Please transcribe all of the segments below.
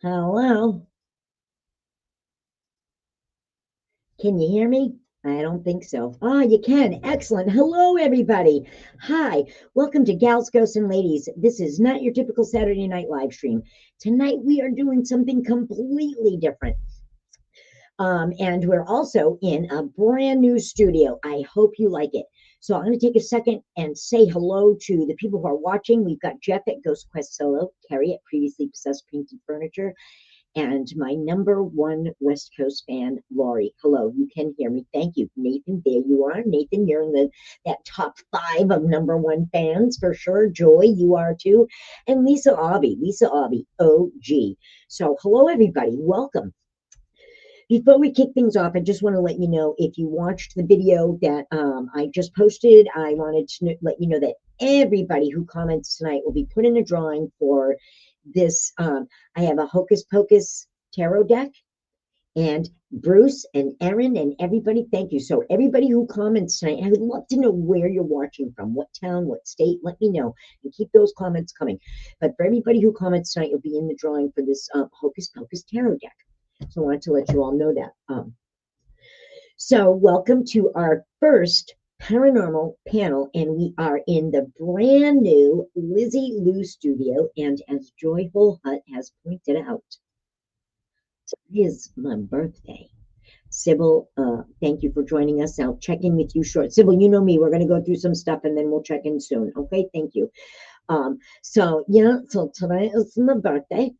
Hello, can you hear me? I don't think so. Ah, you can. Excellent. Hello, everybody. Hi, welcome to Gals, Ghosts, and Ladies. This is not your typical Saturday night live stream. Tonight we are doing something completely different. And we're also in a brand new studio. I hope you like it. So I'm going to take a second and say hello to the people who are watching. We've got Jeff at Ghost Quest Solo, Carrie at Previously Possessed Painted Furniture, and my number one West Coast fan, Laurie. Hello, you can hear me. Thank you. Nathan, there you are. Nathan, you're in that top 5 of number one fans for sure. Joy, you are too. And Lisa Aubie, OG. So hello, everybody. Welcome. Before we kick things off, I just want to let you know, if you watched the video that I just posted, I wanted to let you know that everybody who comments tonight will be put in a drawing for this. I have a Hocus Pocus tarot deck, and Bruce and Erin and everybody, thank you. So everybody who comments tonight, I would love to know where you're watching from, what town, what state. Let me know and keep those comments coming. But for everybody who comments tonight, you'll be in the drawing for this Hocus Pocus tarot deck. So I wanted to let you all know that. So welcome to our first paranormal panel, and we are in the brand new Lizzie Lou studio. And as Joyful Hut has pointed out, today is my birthday. Sybil, thank you for joining us. I'll check in with you short. Sybil, you know me. We're going to go through some stuff and then we'll check in soon. Okay, thank you. So today is my birthday.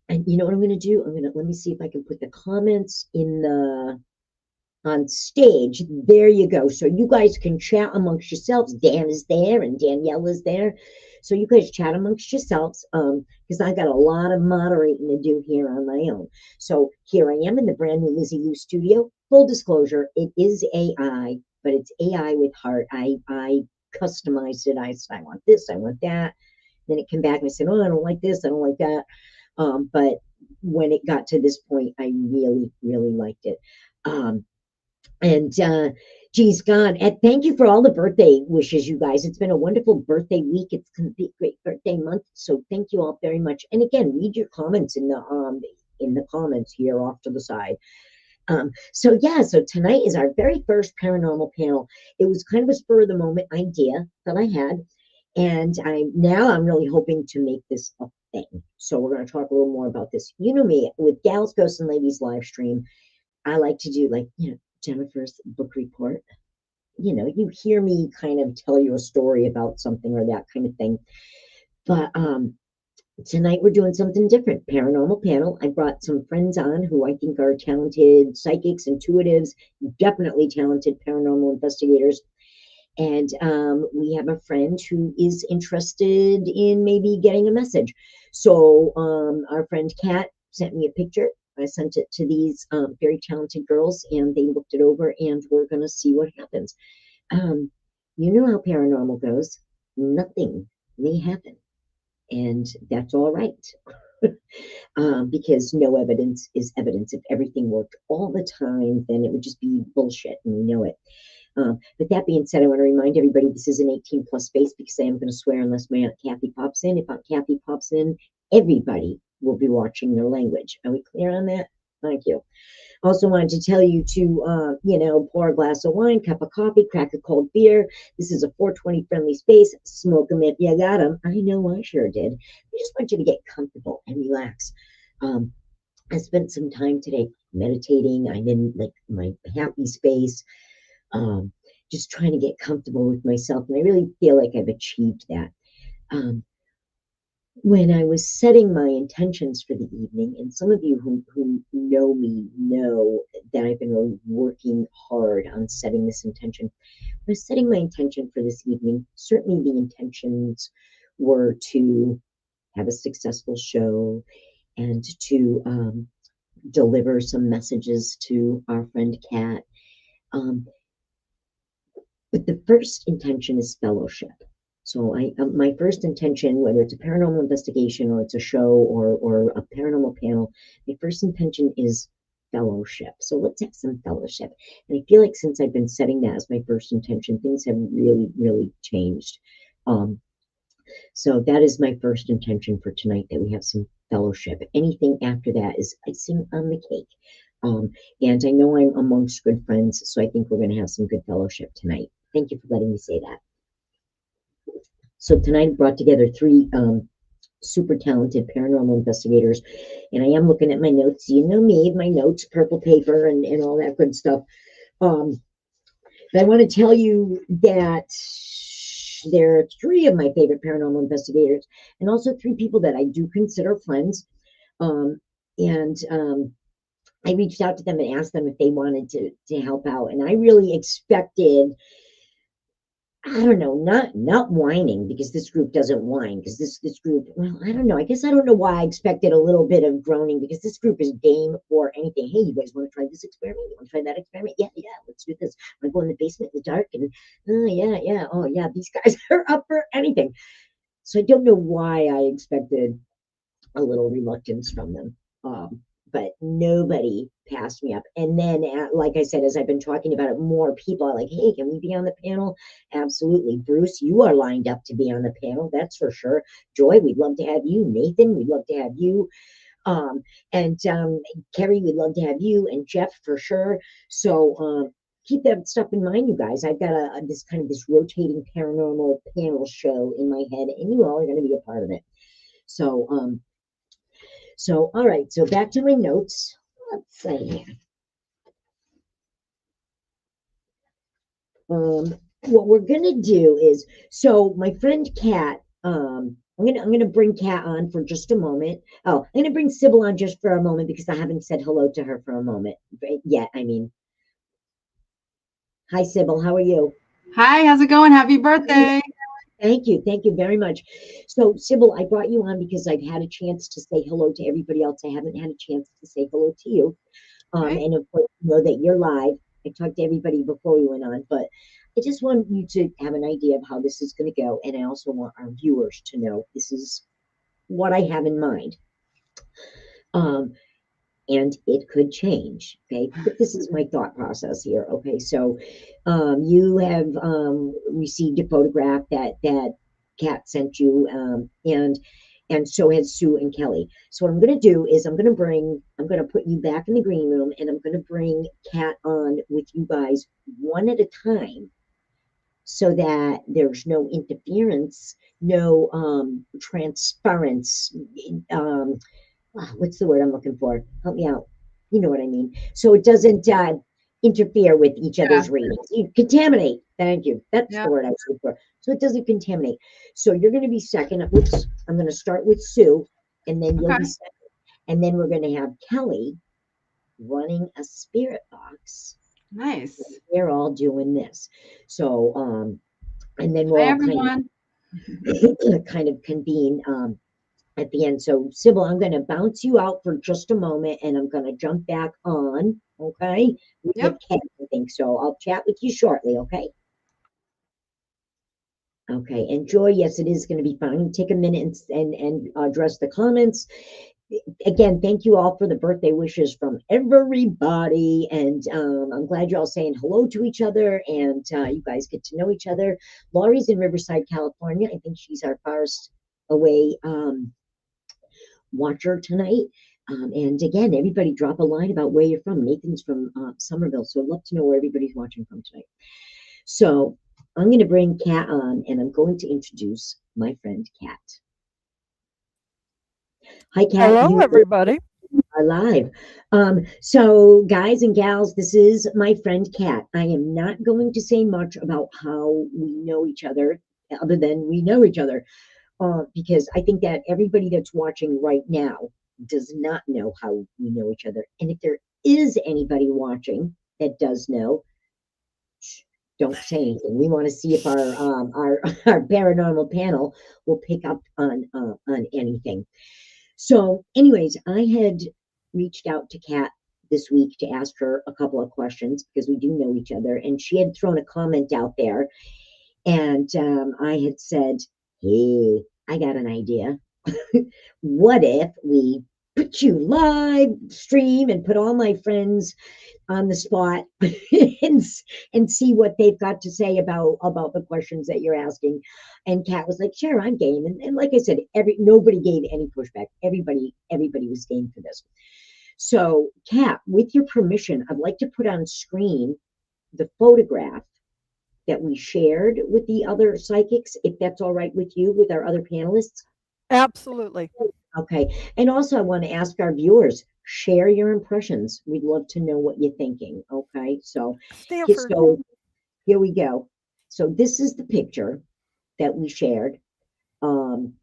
And you know what I'm going to do? Let me see if I can put the comments on stage. There you go. So you guys can chat amongst yourselves. Dan is there and Danielle is there. So you guys chat amongst yourselves, because I got a lot of moderating to do here on my own. So here I am in the brand new Lizzie Lou studio. Full disclosure, it is AI, but it's AI with heart. I customized it. I said, I want this, I want that. Then it came back and I said, oh, I don't like this, I don't like that. But when it got to this point, I really, really liked it. Geez, God, and thank you for all the birthday wishes, you guys. It's been a wonderful birthday week. It's going to be a great birthday month. So thank you all very much. And again, read your comments in the comments here off to the side. So tonight is our very first paranormal panel. It was kind of a spur of the moment idea that I had. And I'm really hoping to make this a thing. So we're going to talk a little more about this. You know me, with Gals, Ghosts, and Ladies live stream, I like to do Jennifer's book report. You hear me kind of tell you a story about something or that kind of thing. But tonight we're doing something different. Paranormal panel. I brought some friends on who I think are talented psychics, intuitives, definitely talented paranormal investigators. And we have a friend who is interested in maybe getting a message. So our friend Kat sent me a picture. I sent it to these very talented girls, and they looked it over, and we're going to see what happens. You know how paranormal goes. Nothing may happen, and that's all right. Because no evidence is evidence. If everything worked all the time, then it would just be bullshit, and we know it. But that being said, I want to remind everybody this is an 18 plus space, because I am going to swear unless my Aunt Kathy pops in. If Aunt Kathy pops in, everybody will be watching their language. Are we clear on that? Thank you. Also wanted to tell you to, pour a glass of wine, cup of coffee, crack a cold beer. This is a 420 friendly space. Smoke them if you got them. I know I sure did. I just want you to get comfortable and relax. I spent some time today meditating. I'm in my happy space. Just trying to get comfortable with myself. And I really feel like I've achieved that. When I was setting my intentions for the evening, and some of you who know me know that I've been really working hard on setting this intention. When I was setting my intention for this evening, certainly the intentions were to have a successful show and to deliver some messages to our friend Kat. But the first intention is fellowship. So my first intention, whether it's a paranormal investigation or it's a show or a paranormal panel, my first intention is fellowship. So let's have some fellowship. And I feel like since I've been setting that as my first intention, things have really, really changed. So that is my first intention for tonight, that we have some fellowship. Anything after that is icing on the cake. Um, and I know I'm amongst good friends, so I think we're going to have some good fellowship tonight. Thank you for letting me say that. So tonight I brought together three super talented paranormal investigators, and I am looking at my notes. You know me, my notes, purple paper, and all that good stuff. Um, but I want to tell you that there are three of my favorite paranormal investigators, and also three people that I do consider friends. Um, and I reached out to them and asked them if they wanted to help out, and I really expected, I don't know, not whining, because this group doesn't whine, because this group, well, I don't know. I guess I don't know why I expected a little bit of groaning, because this group is game for anything. Hey, you guys want to try this experiment? You want to try that experiment? Yeah, yeah, let's do this. Want to go in the basement in the dark? And yeah, yeah, oh yeah, these guys are up for anything. So I don't know why I expected a little reluctance from them. But nobody passed me up. And then, like I said, as I've been talking about it, more people are like, hey, can we be on the panel? Absolutely. Bruce, you are lined up to be on the panel. That's for sure. Joy, we'd love to have you. Nathan, we'd love to have you. And Kerry, we'd love to have you. And Jeff, for sure. So, keep that stuff in mind, you guys. I've got this rotating paranormal panel show in my head, and you all are going to be a part of it. So, all right. So back to my notes. Let's see here. What we're gonna do is, so my friend Kat. I'm gonna bring Kat on for just a moment. Oh, I'm gonna bring Sybil on just for a moment, because I haven't said hello to her for a moment yet. I mean, hi Sybil, how are you? Hi, how's it going? Happy birthday. Thank you very much. So Sybil, I brought you on because I've had a chance to say hello to everybody else. I haven't had a chance to say hello to you. Okay. And of course, you know that you're live. I talked to everybody before we went on, but I just want you to have an idea of how this is going to go. And I also want our viewers to know this is what I have in mind. Um, and it could change. Okay. But this is my thought process here. Okay. So you have received a photograph that Kat sent you, and so has Sue and Kelly. So what I'm going to do is I'm going to put you back in the green room, and I'm going to bring Kat on with you guys one at a time, so that there's no interference, no transference. Um, what's the word I'm looking for? Help me out. You know what I mean. So it doesn't interfere with each Yeah. other's readings. You contaminate. Thank you. That's the Yeah. word I was looking for. So it doesn't contaminate. So you're going to be second. Oops. I'm going to start with Sue, and then you'll be Okay. second. And then we're going to have Kelly running a spirit box. Nice. We're all doing this. So, and then we'll Hi, all everyone. kind of convene at the end. So, Sybil, I'm going to bounce you out for just a moment, and I'm going to jump back on. Okay, we Yep. hit Kat, I think so. I'll chat with you shortly. Okay. Okay. Enjoy. Yes, it is going to be fun. I'm going to take a minute and address the comments. Again, thank you all for the birthday wishes from everybody, and I'm glad you're all saying hello to each other, and you guys get to know each other. Laurie's in Riverside, California. I think she's our farthest away watcher tonight. And again, everybody drop a line about where you're from. Nathan's from Somerville, so I'd love to know where everybody's watching from tonight. So I'm going to bring Kat on, and I'm going to introduce my friend Kat. Hi, Kat. Hello, You everybody. are live. So, guys and gals, this is my friend Kat. I am not going to say much about how we know each other, other than we know each other, because I think that everybody that's watching right now does not know how we know each other. And if there is anybody watching that does know, don't say anything. We want to see if our paranormal panel will pick up on anything. So, anyways, I had reached out to Kat this week to ask her a couple of questions, because we do know each other, and she had thrown a comment out there, and I had said, "Hey, I got an idea. What if we put you live stream and put all my friends on the spot and and see what they've got to say about the questions that you're asking. And Kat was like, "Sure, I'm game." And like I said, nobody gave any pushback. Everybody was game for this. So, Kat, with your permission, I'd like to put on screen the photograph that we shared with the other psychics, if that's all right with you, with our other panelists. Absolutely. Okay. And also, I want to ask our viewers, share your impressions. We'd love to know what you're thinking. Okay. Stanford. So here we go. So this is the picture that we shared. Um,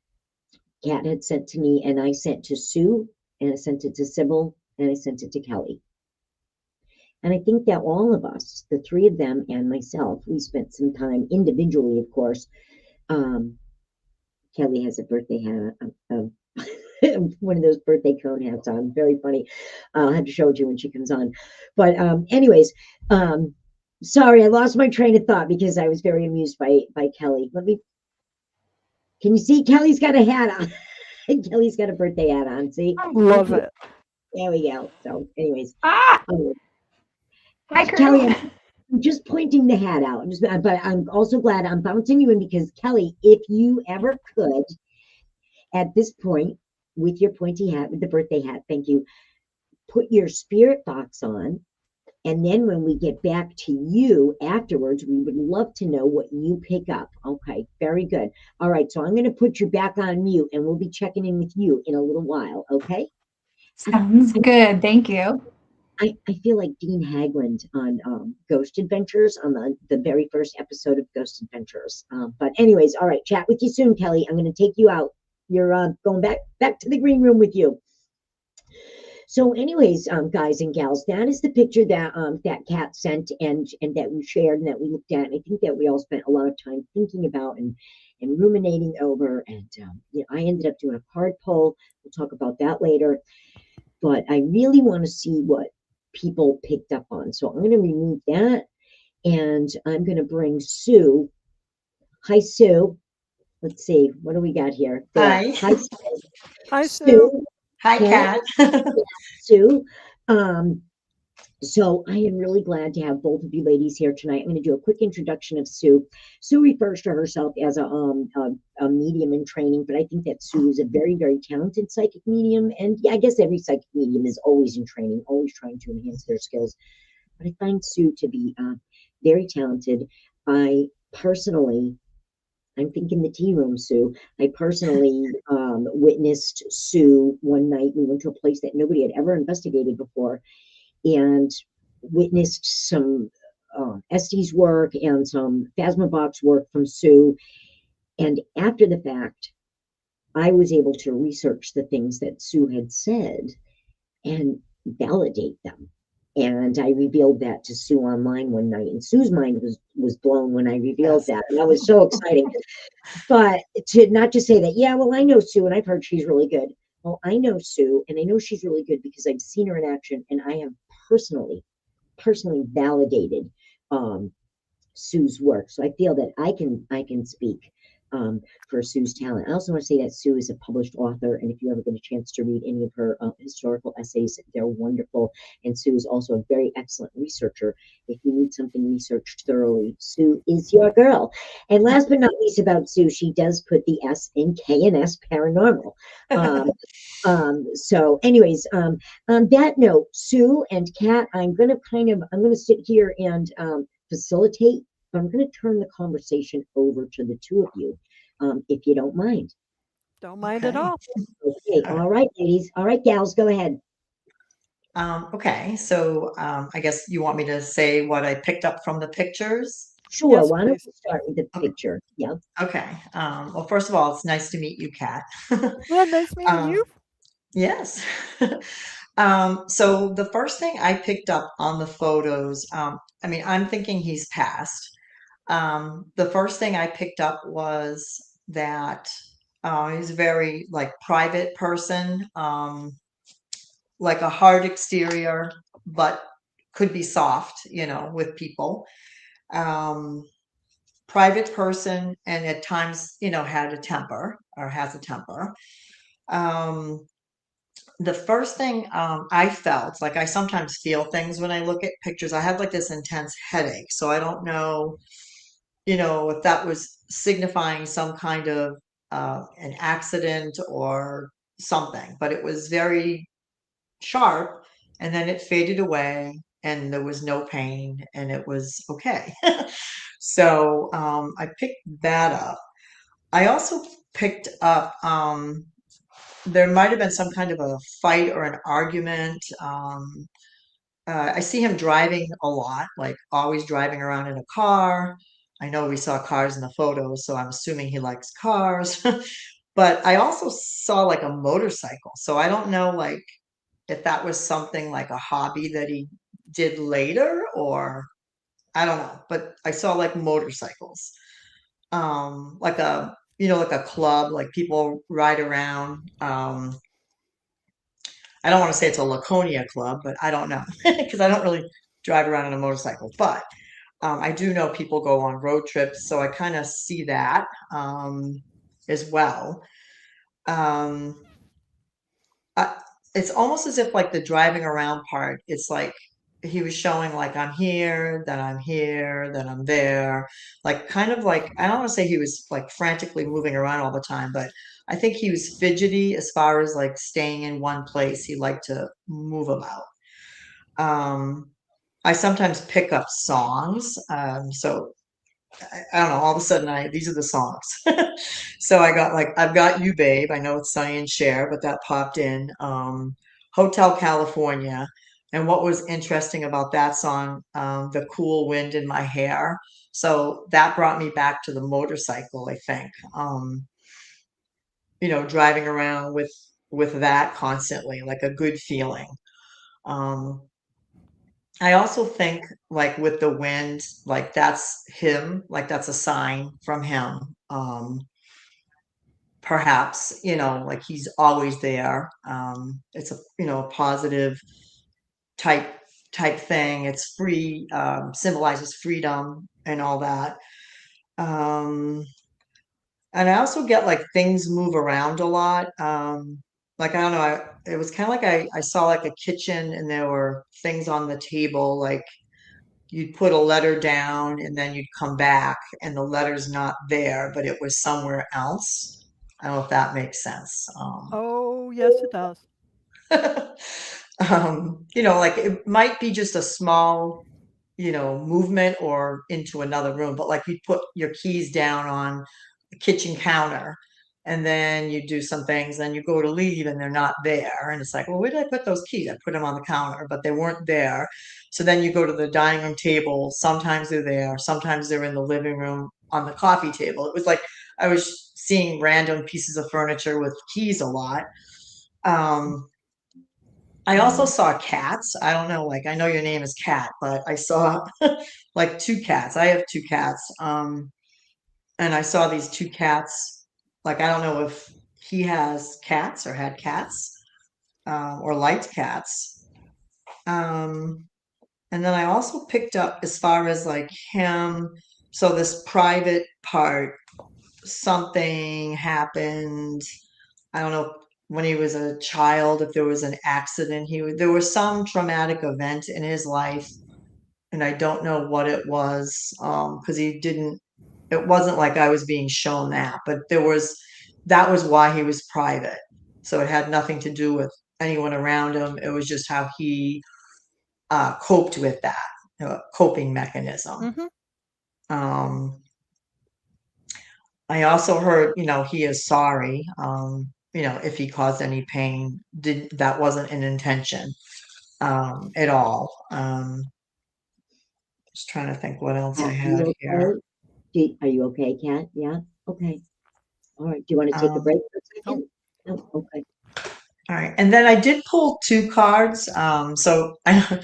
Kat had sent to me, and I sent to Sue, and I sent it to Sybil, and I sent it to Kelly. And I think that all of us, the three of them and myself, we spent some time individually, of course. Um, Kelly has a birthday hat, one of those birthday cone hats on. Very funny. I'll have to show it to you when she comes on. But anyways, sorry, I lost my train of thought because I was very amused by Kelly. Can you see? Kelly's got a hat on. Kelly's got a birthday hat on. See? Love it. There we go. So, anyways, Ah, um, hi, Kelly, crew. I'm just pointing the hat out. But I'm also glad I'm bouncing you in because Kelly, if you ever could, at this point, with your pointy hat, with the birthday hat, thank you, put your spirit box on. And then when we get back to you afterwards, we would love to know what you pick up. Okay, very good. All right, so I'm going to put you back on mute and we'll be checking in with you in a little while, okay? Sounds good. Thank you. I feel like Dean Hagland on Ghost Adventures, on the very first episode of Ghost Adventures. But anyways, all right, chat with you soon, Kelly. I'm going to take you out. You're going back to the green room with you. So, anyways, guys and gals, that is the picture that Kat sent and that we shared and that we looked at. And I think that we all spent a lot of time thinking about and ruminating over. And I ended up doing a card poll. We'll talk about that later. But I really want to see what people picked up on. So I'm going to remove that, and I'm going to bring Sue. Hi, Sue. Let's see, what do we got here? Hi. Hi, Sue. Hi, Sue. Hi, Kat. Sue. So I am really glad to have both of you ladies here tonight. I'm going to do a quick introduction of Sue. Sue refers to herself as a medium in training, but I think that Sue is a very, very talented psychic medium. And yeah, I guess every psychic medium is always in training, always trying to enhance their skills. But I find Sue to be very talented. I personally, I'm thinking the tea room, Sue. I personally witnessed Sue one night. We went to a place that nobody had ever investigated before, and witnessed some Estes work and some Phasma box work from Sue. And after the fact, I was able to research the things that Sue had said and validate them. And I revealed that to Sue online one night, and Sue's mind was blown when I revealed that. And that was so exciting. But to not just say that, yeah, well, I know Sue and I've heard she's really good. Well, I know Sue and I know she's really good because I've seen her in action, and I have personally validated Sue's work. So I feel that I can speak for Sue's talent. I also want to say that Sue is a published author, and if you ever get a chance to read any of her historical essays, they're wonderful. And Sue is also a very excellent researcher. If you need something researched thoroughly, Sue is your girl. And last but not least about Sue, she does put the S in K&S Paranormal. So anyways, on that note, Sue and Kat, I'm going to sit here and facilitate. I'm going to turn the conversation over to the two of you, if you don't mind. Don't mind at all. Okay. All right, ladies. All right, gals, go ahead. Okay, so I guess you want me to say what I picked up from the pictures? Sure. Yes, Why don't please. we start with the picture? Yeah. Okay. Well, first of all, it's nice to meet you, Kat. Yeah, nice meeting you. Yes. So the first thing I picked up on the photos, I mean, I'm thinking he's passed. The first thing I picked up was that he's a very like private person, like a hard exterior, but could be soft, with people. Um, Private person, and at times, had a temper or has a temper. Um, the first thing I felt, like I sometimes feel things when I look at pictures. I have like this intense headache, so I don't know, if that was signifying some kind of an accident or something. But it was very sharp, and then it faded away, and there was no pain, and it was okay. So I picked that up. I also picked up, there might have been some kind of a fight or an argument. I see him driving a lot, like always driving around in a car. I know we saw cars in the photos, so I'm assuming he likes cars. But I also saw like a motorcycle. So I don't know, like, if that was something like a hobby that he did later, or I don't know. But I saw like motorcycles, like like a club, like people ride around. I don't want to say it's a Laconia club, but I don't know because I don't really drive around on a motorcycle. But I do know people go on road trips, so I kind of see that as well. Um, I, it's almost as if like the driving around part, it's like he was showing like I'm here, then I'm here, then I'm there. Like kind of like I don't want to say he was like frantically moving around all the time, but I think he was fidgety as far as like staying in one place. He liked to move about. Um, I sometimes pick up songs. So I don't know, all of a sudden these are the songs. So I got like I've Got You Babe. I know it's Sonny and Cher, but that popped in. Hotel California. And what was interesting about that song, The Cool Wind in My Hair. So that brought me back to the motorcycle, I think. Driving around with that constantly, like a good feeling. Um, I also think like with the wind, like that's him, like that's a sign from him. Perhaps, like he's always there. It's a positive type type thing. It's free, symbolizes freedom and all that. Um, and I also get like things move around a lot. Like I don't know, it was kind of like I saw like a kitchen and there were things on the table, like you'd put a letter down and then you'd come back and the letter's not there, but it was somewhere else. I don't know if that makes sense. Oh, yes, it does. Like it might be just a small, movement or into another room, but like you put your keys down on the kitchen counter and then you do some things, then you go to leave and they're not there. And it's like, well, where did I put those keys? I put them on the counter, but they weren't there. So then you go to the dining room table. Sometimes they're there, sometimes they're in the living room on the coffee table. It was like I was seeing random pieces of furniture with keys a lot. I also saw cats. I don't know, like I know your name is Cat, but I saw like two cats. I have two cats. And I saw these two cats. Like I don't know if he has cats or had cats, or liked cats. Um, and then I also picked up as far as like him. So this private part, something happened. I don't know when he was a child, if there was an accident, there was some traumatic event in his life, and I don't know what it was, because it wasn't like I was being shown that, but that was why he was private. So it had nothing to do with anyone around him. It was just how he coped with that, coping mechanism. Hmm. Um, I also heard, he is sorry, if he caused any pain, that wasn't an intention, at all. Just trying to think what else I Kat, had you here. okay? Are you okay, Kat? Yeah? Okay. All right. Do you want to take a Um, break for a Oh, second? No? Okay. all right, and then I did pull two cards. So I,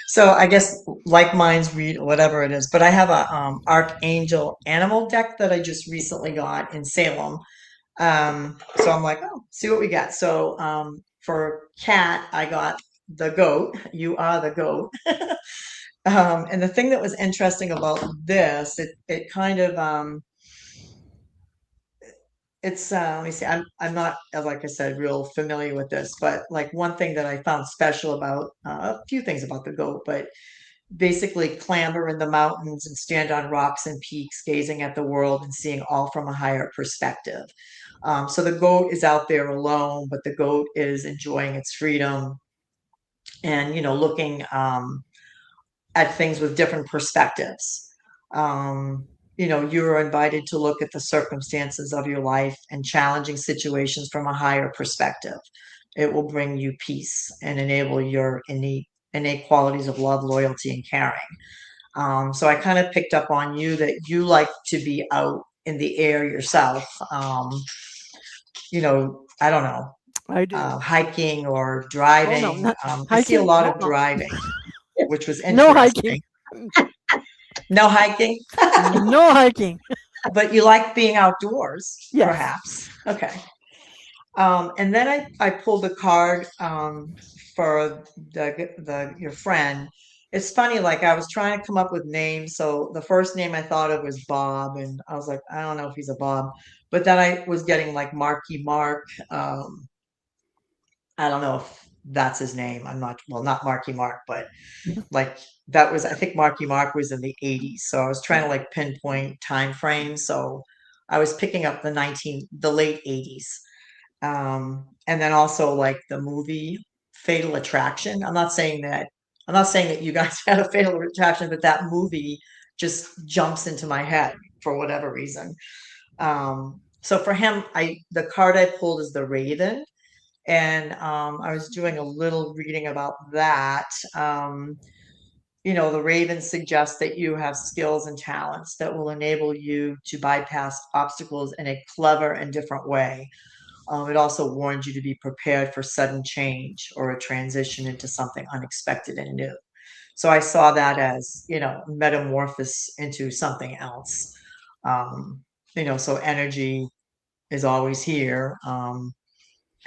so I guess like minds read whatever it is, but I have a Archangel Animal deck that I just recently got in Salem. So I'm like, oh, see what we got. So for cat, I got the goat. You are the goat. And the thing that was interesting about this, it kind of it's let me see. I'm not like I said real familiar with this, but like one thing that I found special about a few things about the goat, but basically clamber in the mountains and stand on rocks and peaks, gazing at the world and seeing all from a higher perspective. So the goat is out there alone, but the goat is enjoying its freedom and looking at things with different perspectives. Um, you're invited to look at the circumstances of your life and challenging situations from a higher perspective. It will bring you peace and enable your innate qualities of love, loyalty, and caring. So I kind of picked up on you that you like to be out in the air yourself. I don't know, I do. hiking or Oh no, driving. not I see a hiking. lot No, of no, driving, which was no hiking. interesting. No hiking, No hiking. but you like being outdoors, Yes. perhaps. Okay. And then I pulled a card for your friend. It's funny, like I was trying to come up with names. So the first name I thought of was Bob, and I was like, I don't know if he's a Bob. But then I was getting like Marky Mark. I don't know if that's his name. I'm not, well, not Marky Mark, but like that was, I think Marky Mark was in the 80s. So I was trying to like pinpoint time frames. So I was picking up the late 80s. And then also like the movie Fatal Attraction. I'm not saying that you guys had a Fatal Attraction, but that movie just jumps into my head for whatever reason. So for him, the card I pulled is the Raven, and I was doing a little reading about that. The Raven suggests that you have skills and talents that will enable you to bypass obstacles in a clever and different way. It also warns you to be prepared for sudden change or a transition into something unexpected and new. So I saw that as, metamorphosis into something else. So energy is always here.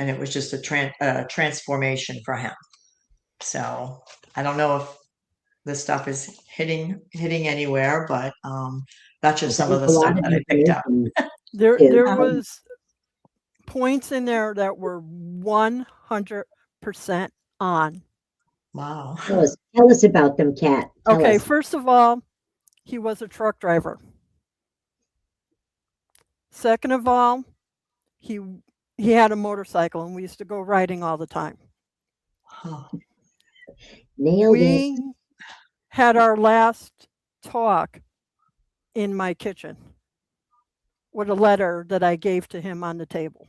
And it was just a transformation for him. So I don't know if this stuff is hitting anywhere, but that's just some of That's the a stuff lot of that I picked up. information. There Is, there was points in there that were 100% on. Wow. tell us about them, Kat. Tell Okay, us. first of all, he was a truck driver. Second of all, he he had a motorcycle and we used to go riding all the time. Nailed it. We had our last talk in my kitchen with a letter that I gave to him on the table.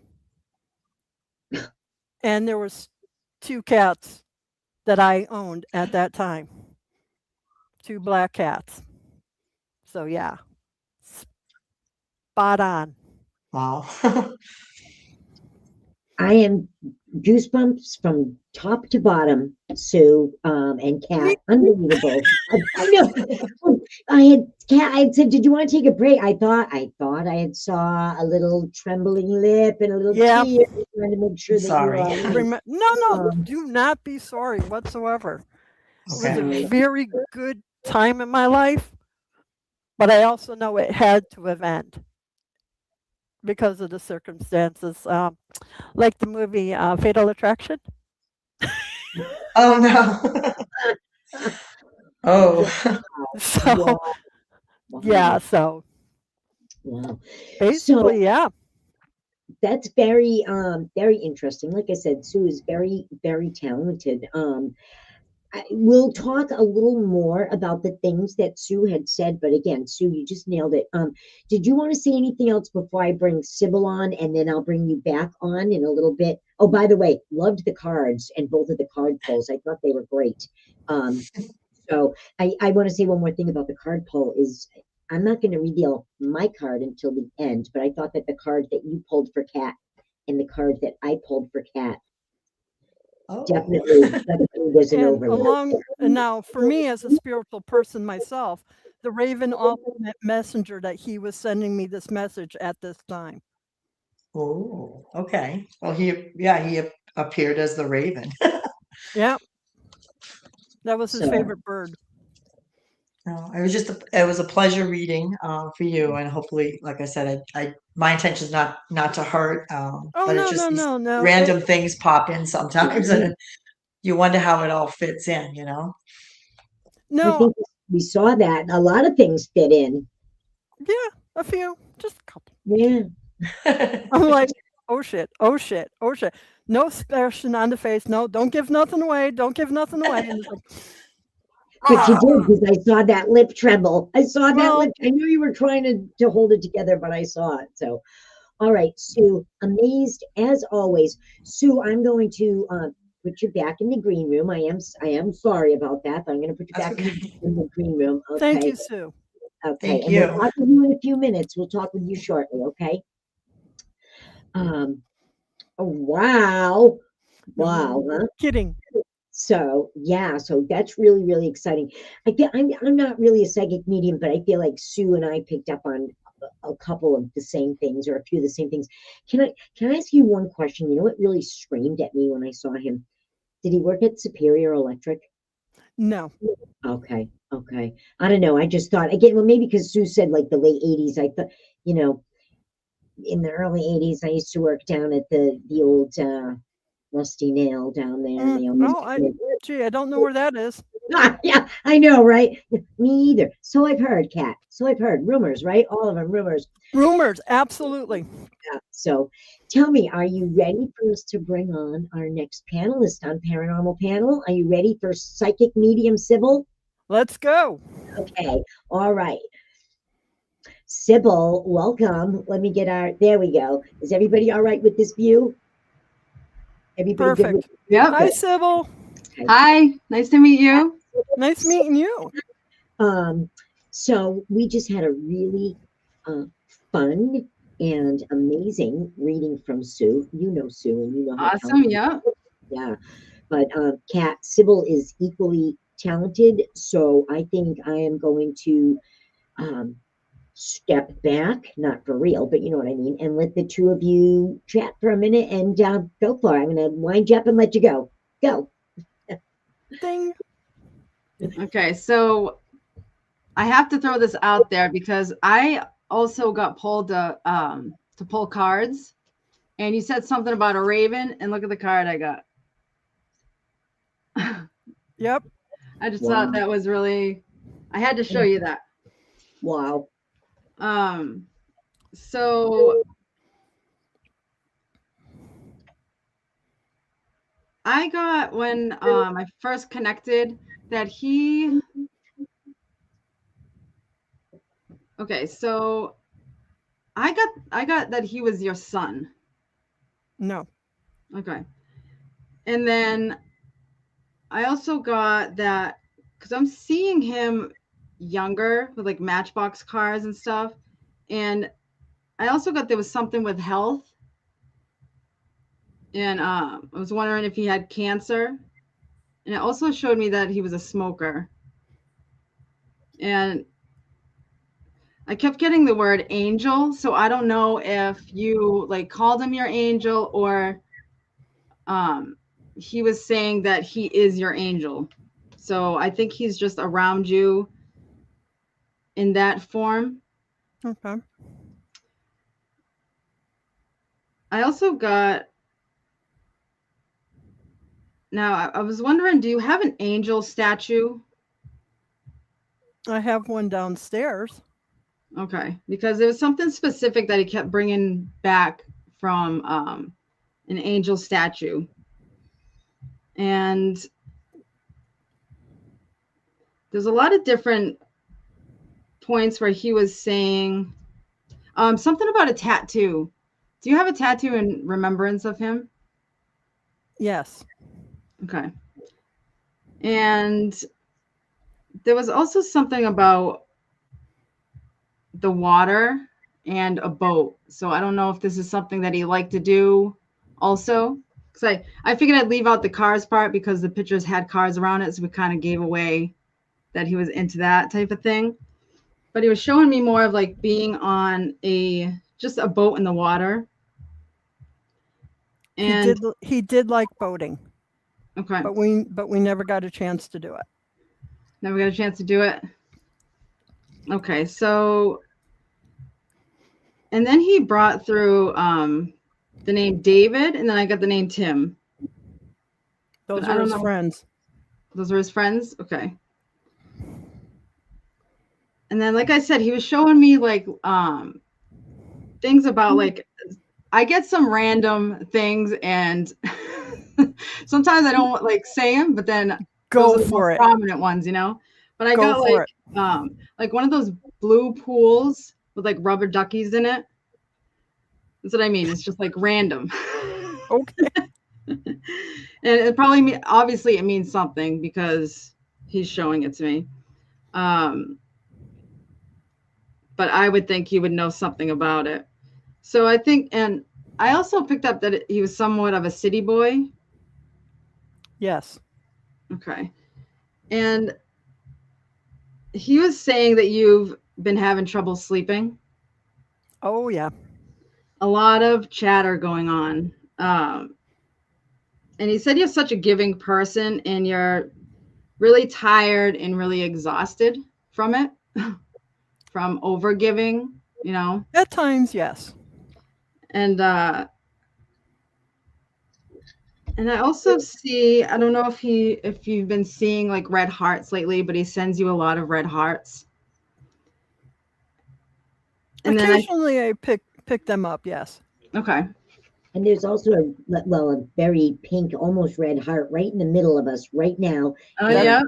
And there was 2 cats that I owned at that time. 2 black cats. So yeah, spot on. Wow. I am goosebumps from top to bottom, Sue, and Kat. Unbelievable. I know. I had said, did you want to take a break? I thought I had saw a little trembling lip and a little Yeah. tear, trying to make sure that Sorry. you were all right. No, do not be sorry whatsoever. It was Okay. a very good time in my life, but I also know it had to have ended because of the circumstances. Like the movie Fatal Attraction. Oh no. Oh. So Wow. yeah, so Wow. So basically, yeah. that's very interesting. Like I said, Sue is very, very talented. We'll talk a little more about the things that Sue had said, but again, Sue, you just nailed it. Did you want to say anything else before I bring Sybil on, and then I'll bring you back on in a little bit? Oh, by the way, loved the cards and both of the card pulls. I thought they were great. So I want to say one more thing about the card pull is I'm not going to reveal my card until the end, but I thought that the card that you pulled for Kat and the card that I pulled for Kat definitely was an And overlap. now for me as a spiritual person myself, the Raven ultimate messenger that he was sending me this message at this time. Oh, okay. Well, he appeared as the Raven. Yeah. That was his So- favorite bird. No, it was a pleasure reading for you, and hopefully, like I said, my intention is not to hurt, Oh, but it's no, just no, these no, no. random things pop in sometimes, and you wonder how it all fits in, you know? I No, think we saw that. A lot of things fit in. yeah, a few, just a couple. Yeah. I'm like, oh shit, oh shit, oh shit. No expression on the face. No, don't give nothing away. Don't give nothing away. And it's like, But you did, because I saw that lip tremble. I saw that well, lip. I knew you were trying to hold it together, but I saw it. So, all right, Sue, amazed as always. Sue, I'm going to put you back in the green room. I am sorry about that, but I'm going to put you That's back okay. in the green room. thank Okay. you, Sue. Okay. Thank And we'll you. talk with you in a few minutes. We'll talk with you shortly. Okay. Oh, wow. Wow. Huh? Kidding. So yeah, so that's really, really exciting. I'm not really a psychic medium, but I feel like Sue and I picked up on a couple of the same things, or a few of the same things. Can I ask you one question? You know what really screamed at me when I saw him? Did he work at Superior Electric? No. Okay, okay. I don't know. I just thought again, well, maybe because Sue said like the late '80s. I thought, you know, in the early '80s, I used to work down at the old Rusty Nail down there. And they almost Gee, I don't know where that is. yeah, I know, right? Me either. So I've heard, Kat. So I've heard rumors, right? All of them rumors. Rumors, absolutely. Yeah. So tell me, are you ready for us to bring on our next panelist on Paranormal Panel? Are you ready for Psychic Medium Sybil? Let's go. Okay. All right. Sybil, welcome. Let me get there we go. Is everybody all right with this view? Everybody good with Perfect. Yep. Hi, Sybil. Okay. Hi, nice to meet you. Nice meeting you. So we just had a really fun and amazing reading from Sue. You know Sue, and you know how Awesome. talented. Yep. Yeah, but Kat, Sybil is equally talented. So I think I am going to step back, not for real, but you know what I mean, and let the two of you chat for a minute and go for it. I'm going to wind you up and let you go. Go. Ding. Okay, so I have to throw this out there because I also got pulled to pull cards, and you said something about a raven, and look at the card I got. Yep. I just Wow. thought that was really, I had to show you that. Wow. So I got when I first connected that he, okay, so I got that he was your son. No. Okay. And then I also got that because I'm seeing him younger with like Matchbox cars and stuff. And I also got there was something with health. And I was wondering if he had cancer. And it also showed me that he was a smoker. And I kept getting the word angel. So I don't know if you like called him your angel or he was saying that he is your angel. So I think he's just around you in that form. Okay. I also got, now I was wondering, do you have an angel statue? I have one downstairs. Okay, because there was something specific that he kept bringing back from an angel statue. And there's a lot of different points where he was saying something about a tattoo. Do you have a tattoo in remembrance of him? Yes. Okay. And there was also something about the water and a boat. So I don't know if this is something that he liked to do also. Because I figured I'd leave out the cars part because the pictures had cars around it. So we kind of gave away that he was into that type of thing. But he was showing me more of like being on just a boat in the water. And he did like boating. Okay. But we never got a chance to do it. Never got a chance to do it. Okay, so, and then he brought through the name David, and then I got the name Tim. Those I are don't his know. friends. Those are his friends? Okay. And then, like I said, he was showing me like things about like, I get some random things, and sometimes I don't like say them, but then those Go are the for most it. prominent ones, you know. But I Go got for it. like one of those blue pools with like rubber duckies in it. That's what I mean. It's just like random. Okay. And it probably obviously it means something because he's showing it to me. But I would think he would know something about it. So I think, and I also picked up that he was somewhat of a city boy. Yes. Okay. And he was saying that you've been having trouble sleeping. Oh, yeah. A lot of chatter going on. And he said you're such a giving person and you're really tired and really exhausted from it, from over giving, you know. At times, yes. And I also see, I don't know if you've been seeing like red hearts lately, but he sends you a lot of red hearts. And then Occasionally, I pick them up. Yes. okay. And there's also a very pink, almost red heart right in the middle of us right now. Oh in our yeah.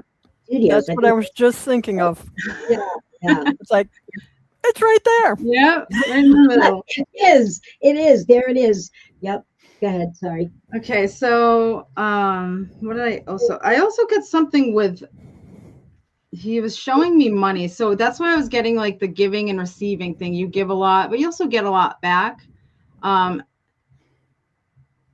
studios. That's what I was just thinking of. Yeah, yeah. It's like, it's right there. Yeah, right in the middle. It is. It is. There it is. Yep. Go ahead. Sorry. Okay, so what did I also got something with, he was showing me money. So that's why I was getting like the giving and receiving thing. You give a lot, but you also get a lot back.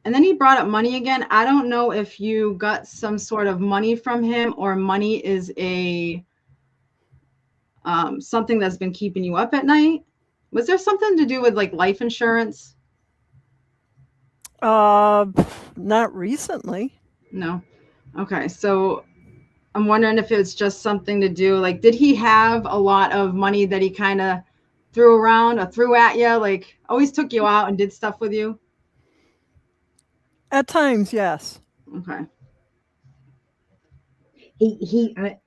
And then he brought up money again. I don't know if you got some sort of money from him or money is a something that's been keeping you up at night. Was there something to do with like life insurance? Not recently. No. Okay, so I'm wondering if it's just something to do, like, did he have a lot of money that he kind of threw around or threw at you, like always took you out and did stuff with you? At times, yes. Okay.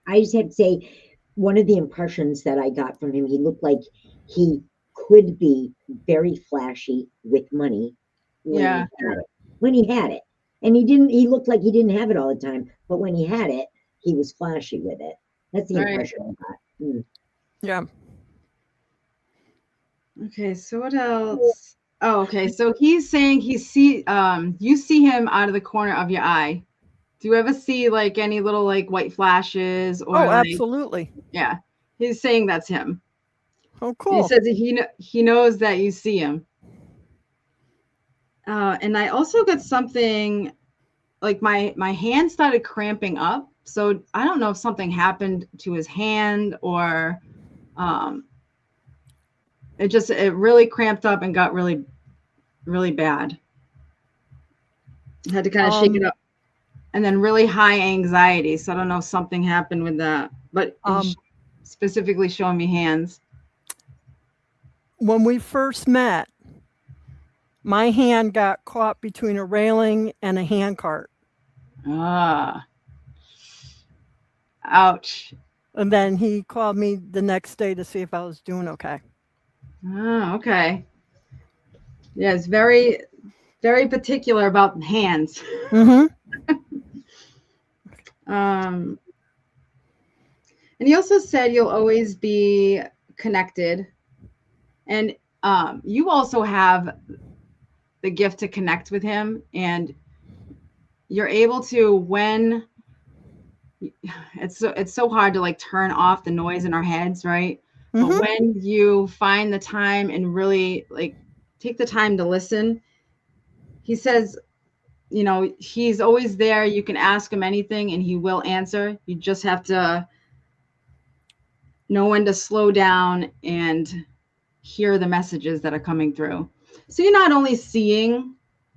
I just have to say, one of the impressions that I got from him, he looked like he could be very flashy with money when Yeah. he had it. When he had it. And he looked like he didn't have it all the time, but when he had it, he was flashy with it. That's the Right. impression I got. Mm. Yeah. Okay, so what else? Oh, okay. So he's saying you see him out of the corner of your eye. Do you ever see like any little like white flashes or Oh, like, absolutely. yeah. He's saying that's him. Oh, He cool. says that he knows that you see him. And I also got something like my hand started cramping up. So I don't know if something happened to his hand or it really cramped up and got really, really bad. I had to kind of shake it up. And then really high anxiety. So I don't know if something happened with that. But he's specifically showing me hands. When we first met, my hand got caught between a railing and a handcart. Ah. Ouch. And then he called me the next day to see if I was doing okay. Oh, okay. Yeah, it's very, very particular about hands. Mm-hmm. And he also said you'll always be connected. And you also have the gift to connect with him. And you're able to, when it's so hard to like turn off the noise in our heads, right? Mm-hmm. But when you find the time and really like take the time to listen, he says, you know, he's always there. You can ask him anything and he will answer. You just have to know when to slow down and hear the messages that are coming through. So you're not only seeing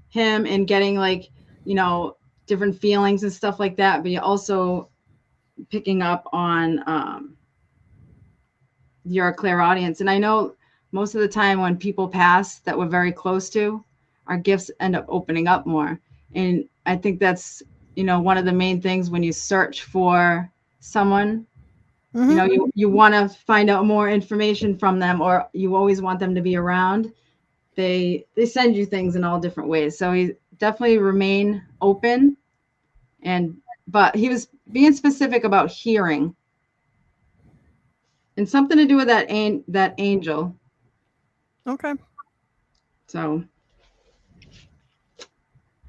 him and getting like, you know, different feelings and stuff like that, but you're also picking up on you're a clairaudience. And I know most of the time when people pass that we're very close to, our gifts end up opening up more. And I think that's, one of the main things when you search for someone, you want to find out more information from them, or you always want them to be around. They send you things in all different ways. So he definitely remain open, but he was being specific about hearing and something to do with that angel. Okay. So,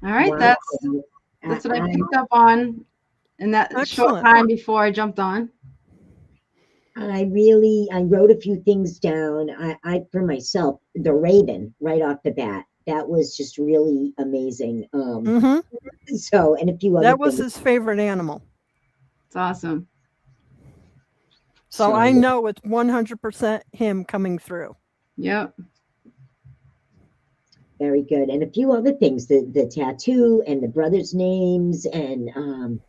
all right, Wow. that's what I picked up on in that short Excellent. time before I jumped on. I wrote a few things down. I for myself, the Raven right off the bat, that was just really amazing. hmm So, and a few other That was things. his favorite animal. It's awesome. So I know it's 100% him coming through. Yep. Very good. And a few other things, the tattoo and the brothers' names, and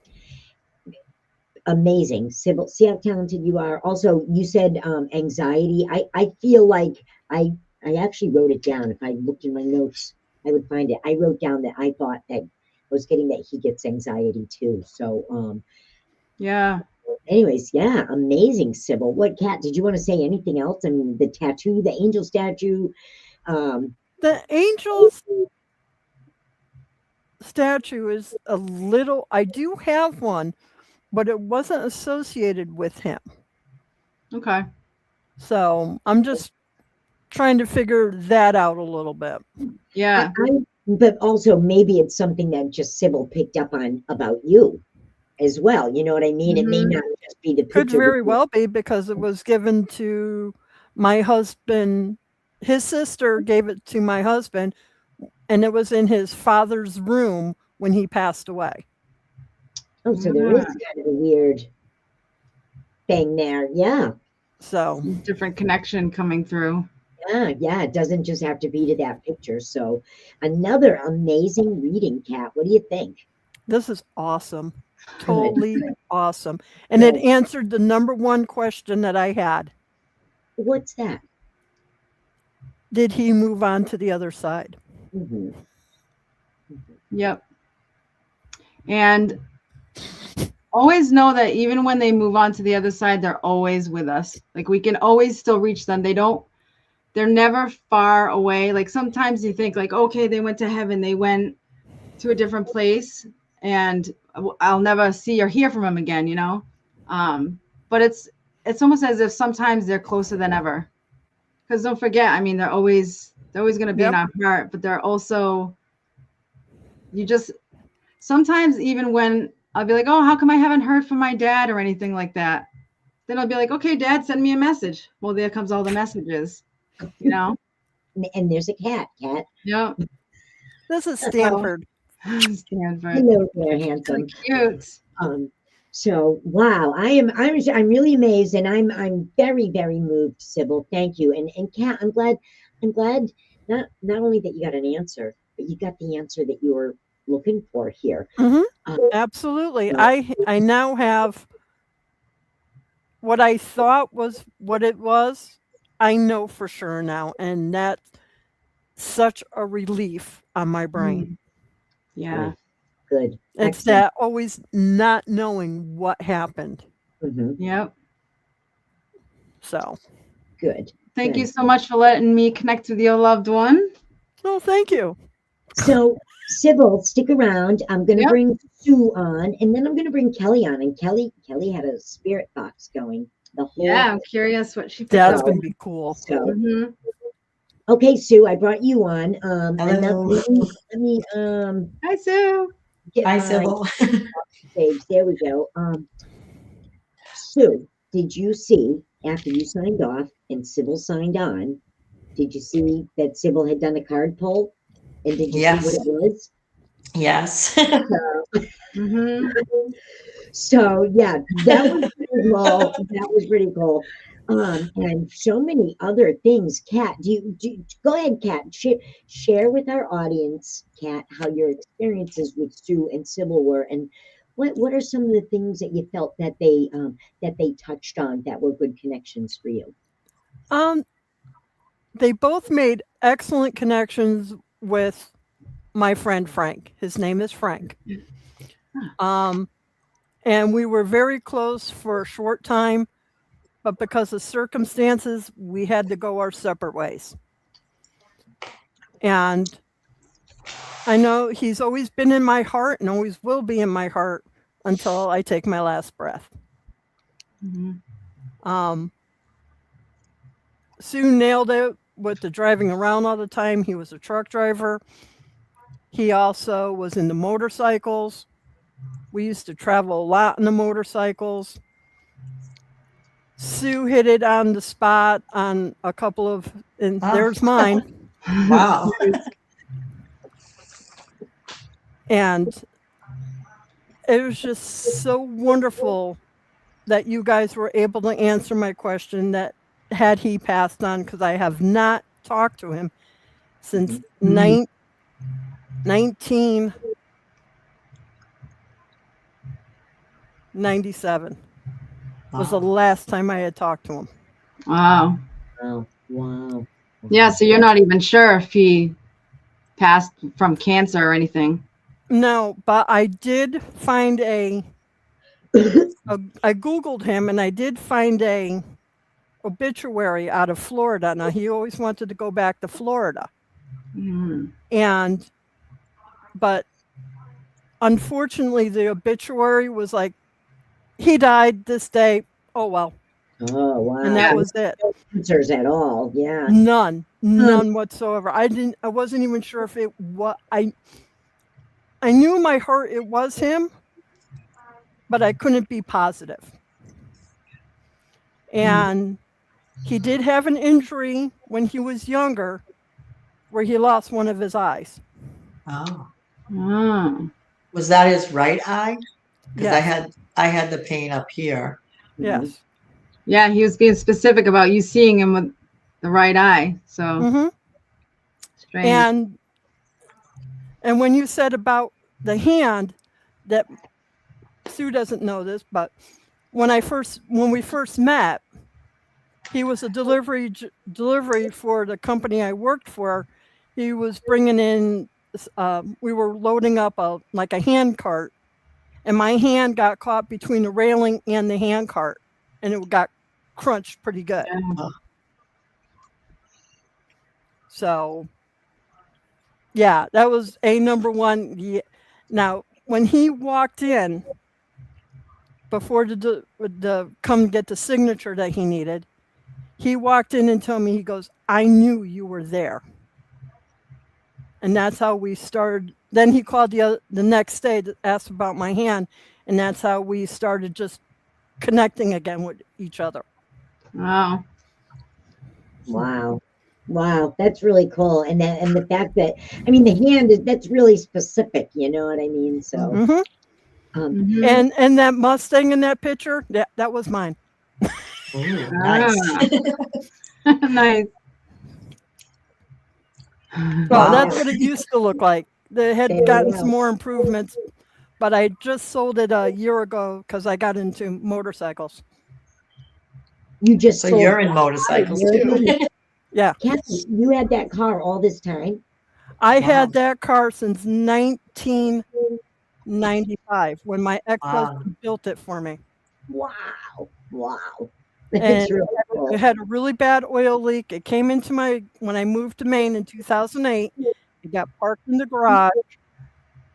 amazing. Sybil, see how talented you are. Also, you said anxiety. I feel like I actually wrote it down. If I looked in my notes, I would find it. I wrote down that I thought that I was getting that he gets anxiety too. So Yeah. anyways, yeah, amazing, Sybil. What, Kat, did you want to say anything else? I mean, the tattoo, the angel statue. The angel's statue is a little, I do have one, but it wasn't associated with him. Okay. So I'm just trying to figure that out a little bit. Yeah. But also maybe it's something that just Sybil picked up on about you as well. You know what I mean? It may Mhm. not just be the Could picture. very well be because it was given to my husband. His sister gave it to my husband, and it was in his father's room when he passed away. Oh, so there is Yeah. kind of a weird thing there. Yeah. So Different connection coming through. Yeah. It doesn't just have to be to that picture. So another amazing reading, Kat. What do you think? this is awesome. Good. Totally awesome. And it answered the number one question that I had. What's that? Did he move on to the other side? Mm-hmm. Yep. And always know that even when they move on to the other side, they're always with us. Like we can always still reach them. They're never far away. Like sometimes you think like, okay, they went to heaven, they went to a different place, and I'll never see or hear from them again, But it's almost as if sometimes they're closer than ever. Because don't forget, I mean, they're always going to be in our heart, but they're also, sometimes even when I'll be like, oh, how come I haven't heard from my dad or anything like that? Then I'll be like, okay, Dad, send me a message. Well, there comes all the messages, And there's a cat. Yep. This is Stanford. Stanford. Hello there, handsome. Cute. So wow, I'm really amazed, and I'm very, very moved, Sybil. Thank you. And Kat, I'm glad not only that you got an answer, but you got the answer that you were looking for here. Absolutely. I now have what I thought was what it was. I know for sure now, and that's such a relief on my brain. Yeah. Good. It's that always not knowing what happened. Mm-hmm. Yep. So Good. Thank you so much for letting me connect with your loved one. Oh, thank you. So Sybil, stick around. I'm going to bring Sue on, and then I'm going to bring Kelly on. And Kelly had a spirit box going the whole. Yeah, I'm curious what she. That's going to be cool. So. Okay, Sue, I brought you on. Hello. Let me Hi, Sue. Hi, Sybil. Saves. There we go. Sue, did you see after you signed off and Sybil signed on? Did you see that Sybil had done a card pull? And did you see what it was? Yes. So yeah, that was pretty cool. That was pretty cool. And so many other things. Kat, do you go ahead, Kat, share with our audience, Kat, how your experiences with Sue and Sybil were, and what are some of the things that you felt that they touched on that were good connections for you? Um, they both made excellent connections with my friend Frank. His name is Frank. And we were very close for a short time, but because of circumstances, we had to go our separate ways. And I know he's always been in my heart and always will be in my heart until I take my last breath. Sue nailed it with the driving around all the time. He was a truck driver. He also was into motorcycles. We used to travel a lot in the motorcycles. Sue hit it on the spot on a couple of, and there's mine. Wow. And it was just so wonderful that you guys were able to answer my question that had he passed on, because I have not talked to him since 1997 was the last time I had talked to him. Wow. Wow. Yeah, so you're not even sure if he passed from cancer or anything. No, but I did find I Googled him and I did find a obituary out of Florida. Now, he always wanted to go back to Florida. But unfortunately, the obituary was like, he died this day. Oh, well. Oh, wow. And that was it. No answers at all. Yeah. None whatsoever. I wasn't even sure if it was, I knew in my heart it was him, but I couldn't be positive. And he did have an injury when he was younger where he lost one of his eyes. Oh. Oh. Was that his right eye? Because Yes. I had the pain up here. Yes. Yeah, he was being specific about you seeing him with the right eye. So strange. And when you said about the hand, that Sue doesn't know this, but when we first met, he was a delivery for the company I worked for. He was bringing in, we were loading up a hand cart, and my hand got caught between the railing and the hand cart, and it got crunched pretty good. So, yeah, that was a number one. Yeah. Now, when he walked in, before the come get the signature that he needed, he walked in and told me, he goes, I knew you were there. And that's how we started. Then he called the next day to ask about my hand, and that's how we started just connecting again with each other. Wow. Wow, that's really cool. And the fact that, I mean, the hand that's really specific, you know what I mean? So and that Mustang in that picture, that was mine. Ooh, nice. Nice. Well, that's what it used to look like. They had There you gotten go. some more improvements, but I just sold it a year ago because I got into motorcycles. You just So sold you're in motorcycles too. Yeah. Kathy, you had that car all this time? I had that car since 1995 when my ex-husband built it for me. Wow. And That's really cool. it had a really bad oil leak. It came into when I moved to Maine in 2008. It got parked in the garage.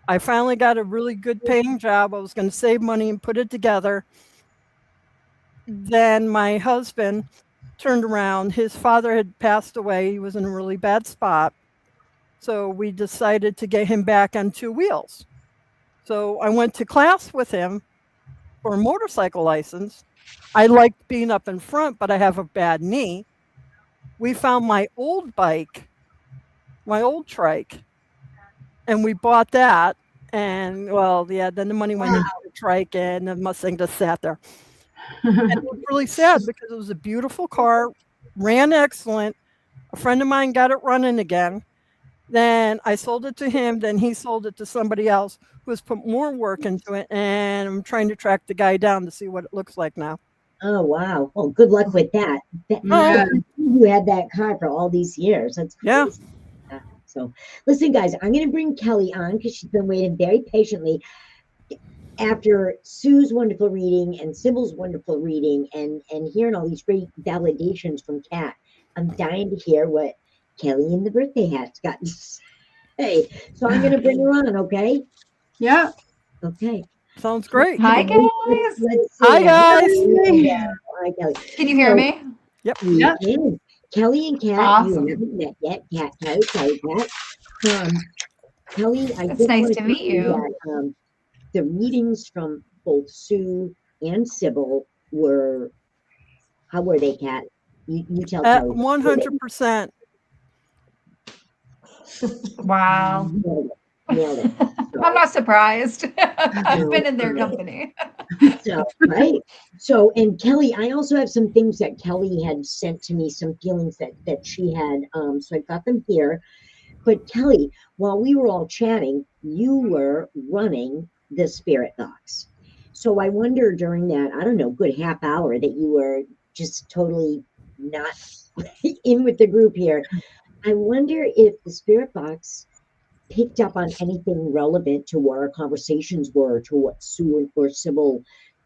I finally got a really good paying job. I was going to save money and put it together. Then my husband turned around. His father had passed away. He was in a really bad spot. So we decided to get him back on two wheels. So I went to class with him for a motorcycle license. I liked being up in front, but I have a bad knee. We found my old bike, my old trike, and we bought that. And then the money went into the trike, and the Mustang just sat there. And it was really sad because it was a beautiful car, ran excellent. A friend of mine got it running again. Then I sold it to him. Then he sold it to somebody else who has put more work into it. And I'm trying to track the guy down to see what it looks like now. Oh, wow. Well, good luck with that. Yeah. you had that car for all these years. That's Yeah. crazy. So, listen, guys, I'm going to bring Kelly on because she's been waiting very patiently. After Sue's wonderful reading and Sybil's wonderful reading and hearing all these great validations from Kat, I'm dying to hear what Kelly in the birthday hat's got to say. So I'm going to bring her on, okay? Yeah. Okay. Sounds great. Hi, guys. Let's Hi, see. guys. Hi, Kelly. Can you hear So, me? we Yeah. can. Kelly and Kat, Awesome. you haven't met yet. Kat, Kelly, Kat. Kelly, I It's just nice wanted to to meet say you. that the readings from both Sue and Sybil were, how were they, Kat? You tell At Kelly. 100%. Wow. Nailed it. I'm not surprised. I've been in their company. So, right. So, and Kelly, I also have some things that Kelly had sent to me, some feelings that she had. So I got them here. But Kelly, while we were all chatting, you were running the spirit box. So I wonder during that, I don't know, good half hour that you were just totally not in with the group here. I wonder if the spirit box picked up on anything relevant to what our conversations were, to what Sue or Sybil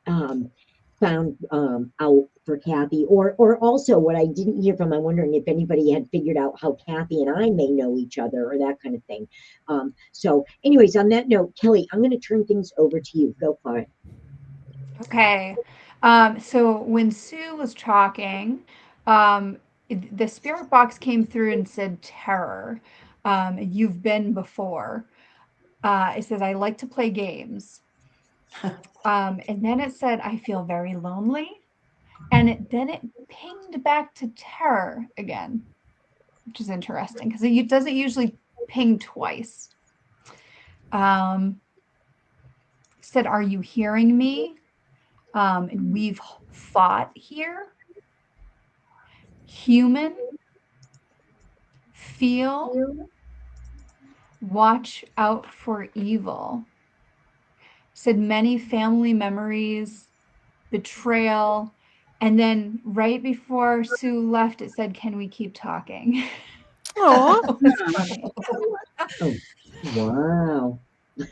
um, found out for Kathy, or also what I didn't hear from. I'm wondering if anybody had figured out how Kathy and I may know each other or that kind of thing. So, anyways, on that note, Kelly, I'm going to turn things over to you. Go for it. Okay. So when Sue was talking, the spirit box came through and said terror. You've been before. It says, I like to play games. And then it said, I feel very lonely. And then it pinged back to terror again, which is interesting because it doesn't usually ping twice. Said, are you hearing me? We've fought here. Human, feel, watch out for evil. Said many family memories, betrayal, and then right before Sue left, it said, "Can we keep talking?" Aw. It was funny. Oh, wow.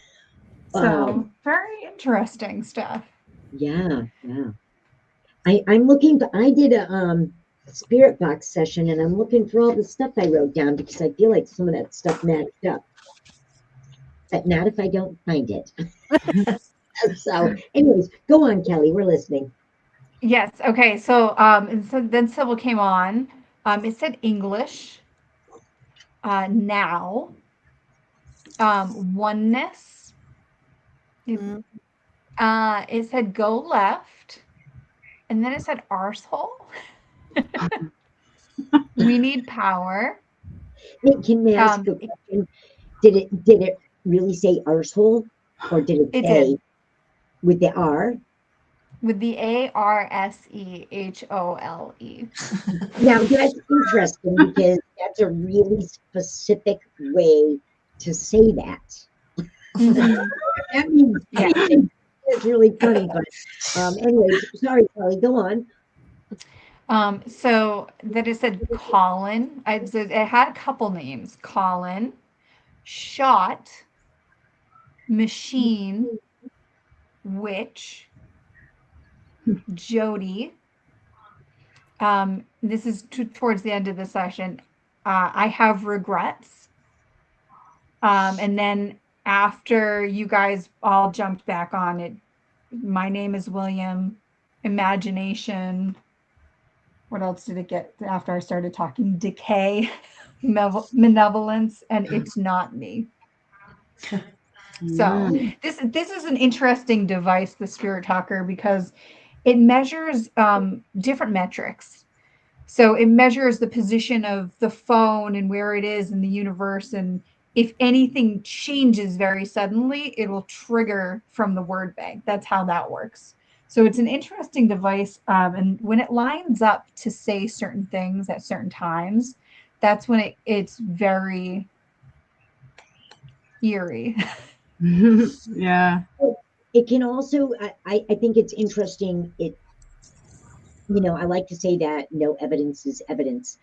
So very interesting stuff. Yeah. I'm looking. I did a spirit box session, and I'm looking for all the stuff I wrote down because I feel like some of that stuff matched up. But not if I don't find it. So, anyways, go on, Kelly. We're listening. Yes. Okay. So, and so then Sybil came on. It said English. Now. Oneness. Mm. It said go left, and then it said arsehole. We need power. Hey, can we ask a question? Did it really say arsehole, or did it It say did. with the R? With the ARSEHOLE. Now that's interesting because that's a really specific way to say that. Mhm. That means Yeah. anything. It's really funny, but anyways, sorry, Kelly, go on. So that it said Colin. It had a couple names: Colin, Shot, Machine, Witch, Jody. This is towards the end of the session. I have regrets. And then after you guys all jumped back on it, my name is William, imagination. What else did it get after I started talking? Decay, malevolence, and it's not me. So this is an interesting device, the Spirit Talker, because it measures different metrics. So it measures the position of the phone and where it is in the universe, and if anything changes very suddenly, it will trigger from the word bank. That's how that works. So it's an interesting device, and when it lines up to say certain things at certain times, that's when it's very eerie. Yeah. It can also, I think it's interesting. I like to say that no evidence is evidence.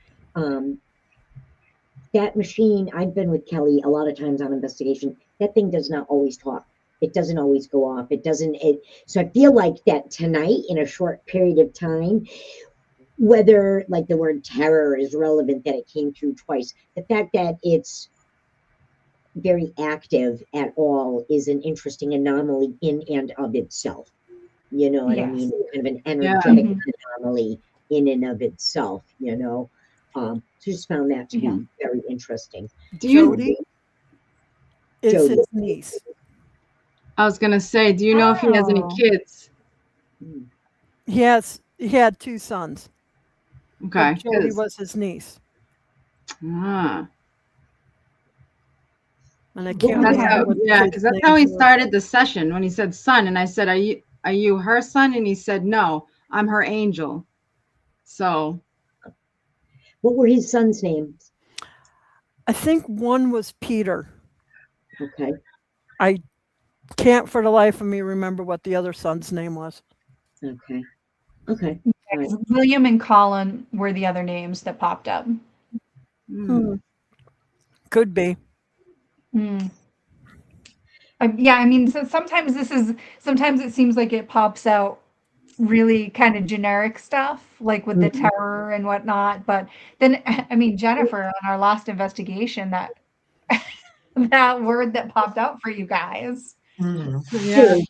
That machine, I've been with Kelly a lot of times on investigation. That thing does not always talk. It doesn't always go off. It doesn't. So I feel like that tonight, in a short period of time, whether like the word terror is relevant, that it came through twice, the fact that it's very active at all is an interesting anomaly in and of itself. You know what I Yes. mean? Kind of an Yeah. energetic Mhm. anomaly in and of itself, So just found that to Yeah. be very interesting. Do you? Jody is Jody. his niece. I was gonna say, do you know if he has any Oh. kids? Hmm. He had 2 sons, but Okay. Jody 'Cause- was his niece. ah, And I What can't was that's it? how. remember what the Yeah, kids' because that's how he names were. started the session when he said son, and I said, "Are you her son?" And he said, "No, I'm her angel." So What were his sons' names? I think one was Peter. Okay. I can't for the life of me remember what the other son's name was. Okay. Okay. All right. 'Cause William and Colin were the other names that popped up. Hmm. Could be. Hmm. Yeah, I mean, so sometimes it seems like it pops out really kind of generic stuff, like with the Mhm. terror and whatnot. But then, I mean, Jennifer, on our last investigation, that that word that popped out for you guys. Mhm. yeah. So,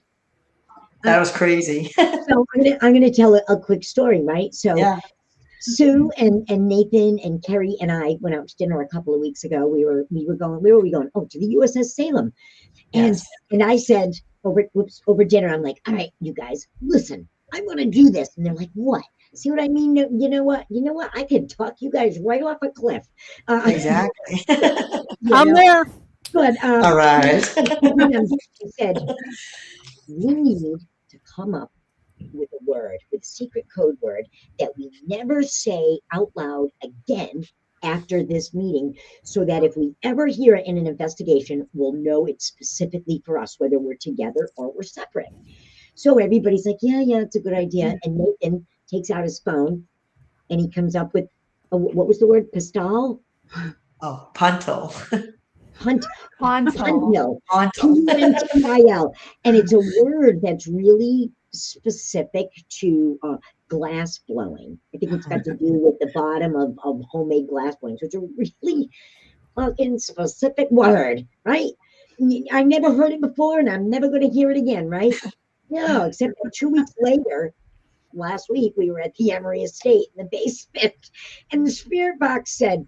That was crazy. so I'm gonna tell a quick story, right? So Yeah. Sue and Nathan and Kerry and I went out to dinner a couple of weeks ago. We were going. Where were we going? Oh, to the USS Salem. And Yes. and I said over dinner, I'm like, all right, you guys, listen, I want to do this. And they're like, what? See what I mean? You know what? You know what? I could talk you guys right off a cliff. Exactly. You I'm know, there. but All right. I said, we need to come up with a word, with a secret code word that we never say out loud again after this meeting, so that if we ever hear it in an investigation, we'll know it's specifically for us, whether we're together or we're separate. So everybody's like, yeah, it's a good idea. And Nathan takes out his phone and he comes up with, what was the word? Pastel? Oh, Punto. Punt, Ponto. Puntil. Ponto. Puntil. And it's a word that's really specific to glass blowing. I think it's got to do with the bottom of homemade glass blowing. So it's a really fucking specific word, right? I never heard it before and I'm never going to hear it again, right? No, except for 2 weeks later, last week, we were at the Emory Estate in the basement, and the spirit box said,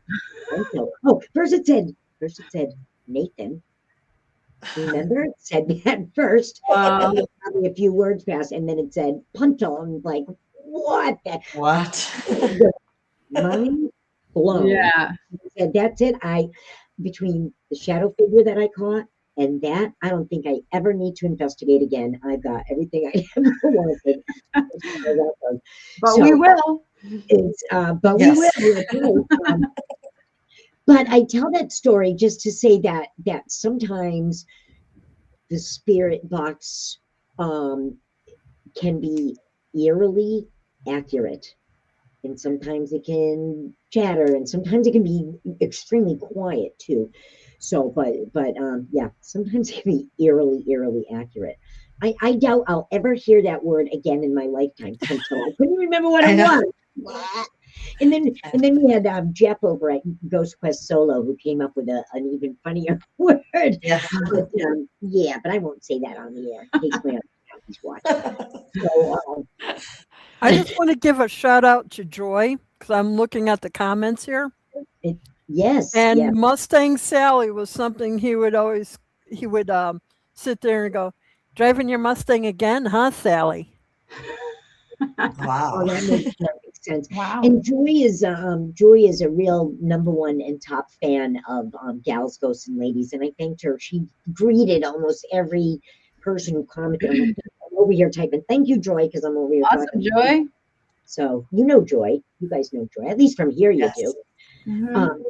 oh, first it said, Nathan. Remember, it said that first, and then probably a few words passed, and then it said Punto. I'm like, what? What? Mind blown. Yeah. He said, that's it. Between the shadow figure that I caught and that, I don't think I ever need to investigate again. I've got everything I ever wanted. But we will. But we Yes. will. But I tell that story just to say that sometimes the spirit box can be eerily accurate, and sometimes it can chatter, and sometimes it can be extremely quiet too. So, but yeah, sometimes it can be eerily accurate. I doubt I'll ever hear that word again in my lifetime until I couldn't remember what I it know. was. And then we had Jeff over at Ghost Quest Solo who came up with an even funnier word. Yeah. But, yeah, but I won't say that on the air in case my he's watching. So I just want to give a shout out to Joy because I'm looking at the comments here. yes, And yeah. Mustang Sally was something he would sit there and go, driving your Mustang again, huh, Sally? Wow. Oh, that makes perfect sense. Wow. And Joy is a real number one and top fan of Gals, Ghosts, and Ladies. And I thanked her. She greeted almost every person who commented. I'm like, I'm over here typing, thank you, Joy, because I'm over here Awesome, talking. Joy. So you know Joy. You guys know Joy. At least from here you Yes. do. Mhm.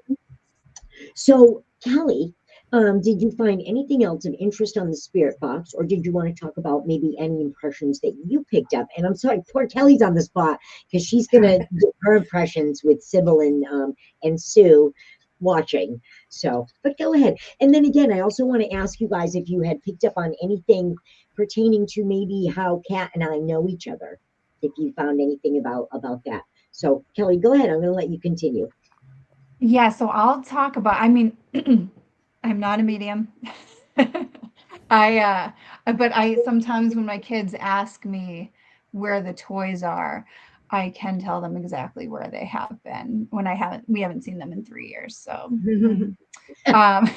So Kelly, Did you find anything else of interest on the spirit box, or did you want to talk about maybe any impressions that you picked up? And I'm sorry, poor Kelly's on the spot because she's gonna get her impressions with Sybil and Sue watching. So, but go ahead. And then again, I also want to ask you guys if you had picked up on anything pertaining to maybe how Kat and I know each other. If you found anything about that. So, Kelly, go ahead. I'm going to let you continue. Yeah, so I'll talk about, I mean, I'm not a medium. But I sometimes when my kids ask me where the toys are, I can tell them exactly where they have been when we haven't seen them in 3 years. So, um,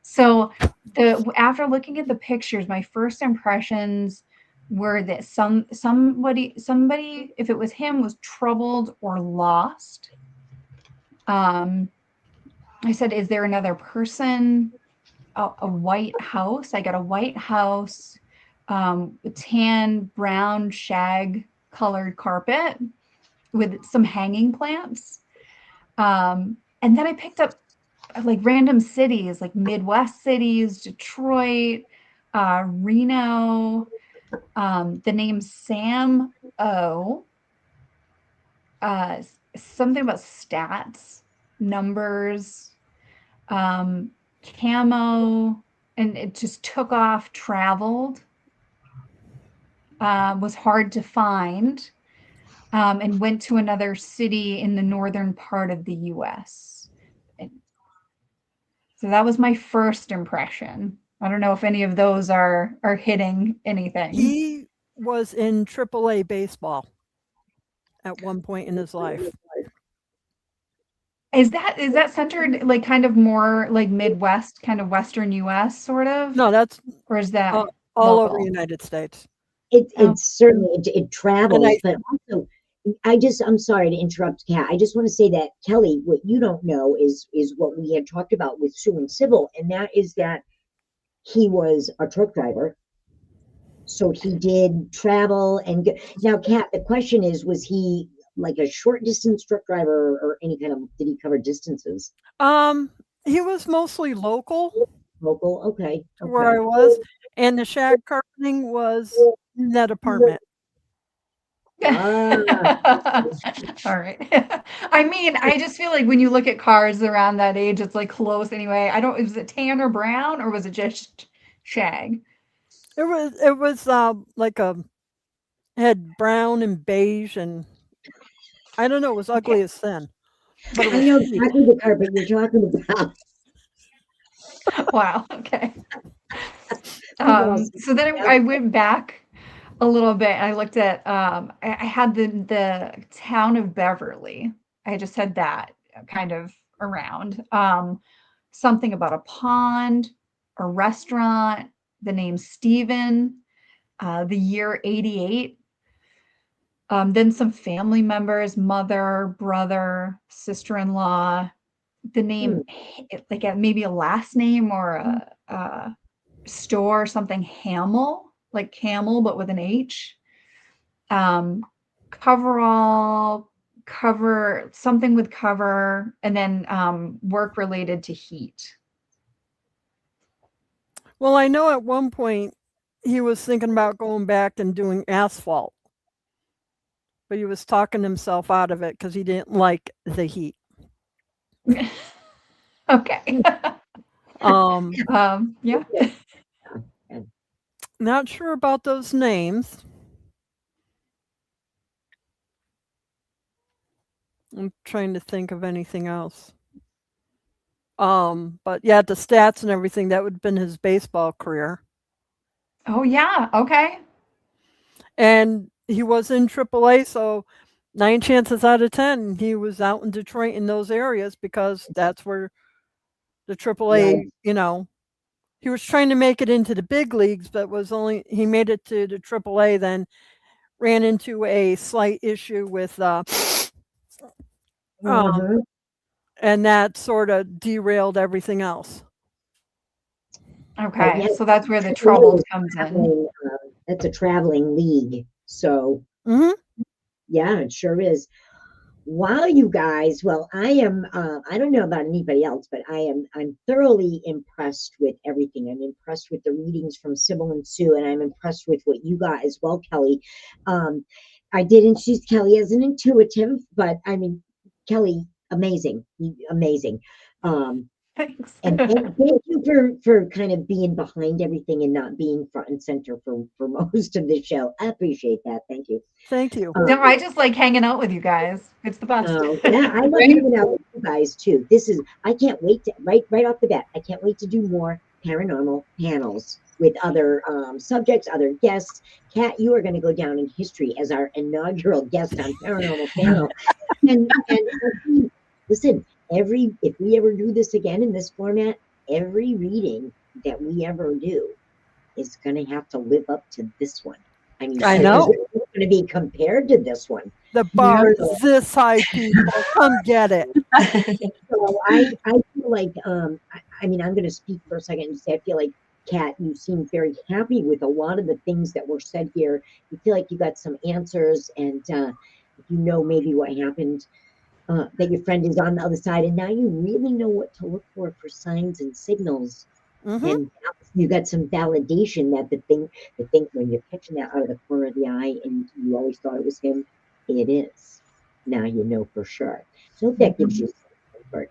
so after looking at the pictures, my first impressions were that somebody, if it was him, was troubled or lost. I said, is there another person? A white house. I got a white house, tan, brown, shag colored carpet with some hanging plants. And then I picked up like random cities, like Midwest cities, Detroit, Reno, the name Sam O, something about stats, numbers, camo, and it just took off, traveled, was hard to find, and went to another city in the northern part of the US. So that was my first impression. I don't know if any of those are hitting anything. He was in AAA baseball at one point in his life. Is that centered like kind of more like Midwest, kind of Western US sort of? No, that's Or is that all over local? the United States. It's certainly it travels, I- but also I'm sorry to interrupt, Kat. I just want to say that Kelly, what you don't know is what we had talked about with Sue and Sybil, and that is that he was a truck driver. So he did travel and now, Kat, the question is, was he like a short distance truck driver or any kind of, did he cover distances? He was mostly local Local? Okay. to where I was, and the shag carpeting was in that apartment. Ah, All right. I mean, I just feel like when you look at cars around that age, it's like close anyway. Was it tan or brown or was it just shag? It was like had brown and beige, and I don't know, it was ugly as sin. But it I was know cheap. exactly the carpet you're talking about. Wow. Okay. Awesome. So then I went back a little bit. I looked at I had the town of Beverly. I just had that kind of around. Something about a pond, a restaurant, the name Stephen, the year 88. Then some family members, mother, brother, sister-in-law, the name, like maybe a last name or a store or something, Hamel, like camel, but with an H. Coverall, cover, something with cover, and then work related to heat. Well, I know at one point he was thinking about going back and doing asphalt, but he was talking himself out of it because he didn't like the heat. Okay. Yeah. Not sure about those names. I'm trying to think of anything else. But yeah, the stats and everything, that would have been his baseball career. Oh yeah. Okay. And he was in AAA, so 9 chances out of 10 he was out in Detroit in those areas because that's where the AAA, he was trying to make it into the big leagues, but he made it to the AAA, then ran into a slight issue with and that sort of derailed everything else. Okay, so that's where the trouble comes in. That's a traveling league. So, yeah, it sure is. Wow, you guys. Well, I am, I don't know about anybody else, but I'm thoroughly impressed with everything. I'm impressed with the readings from Sybil and Sue, and I'm impressed with what you got as well, Kelly. Um, I did introduce Kelly as an intuitive, but I mean, Kelly, amazing, amazing. Um, Thanks. and thank you for kind of being behind everything and not being front and center for most of the show. I appreciate that. Thank you. Thank you. No, I just like hanging out with you guys. It's the best. Yeah, I love Right? hanging out with you guys too. I can't wait to, right off the bat, I can't wait to do more paranormal panels with other subjects, other guests. Kat, you are going to go down in history as our inaugural guest on Paranormal Panel. And listen, if we ever do this again in this format, every reading that we ever do is going to have to live up to this one. I mean, I because know. it's going to be compared to this one. The bar is this high, people. Come get it. So I feel like I mean, I'm going to speak for a second and say I feel like, Kat, you seem very happy with a lot of the things that were said here. You feel like you got some answers, and you know maybe what happened, that your friend is on the other side, and now you really know what to look for signs and signals, Hmm. and you got some validation that the thing when you're catching that out of the corner of the eye, and you always thought it was him, it is. Now you know for sure. So that gives you some comfort.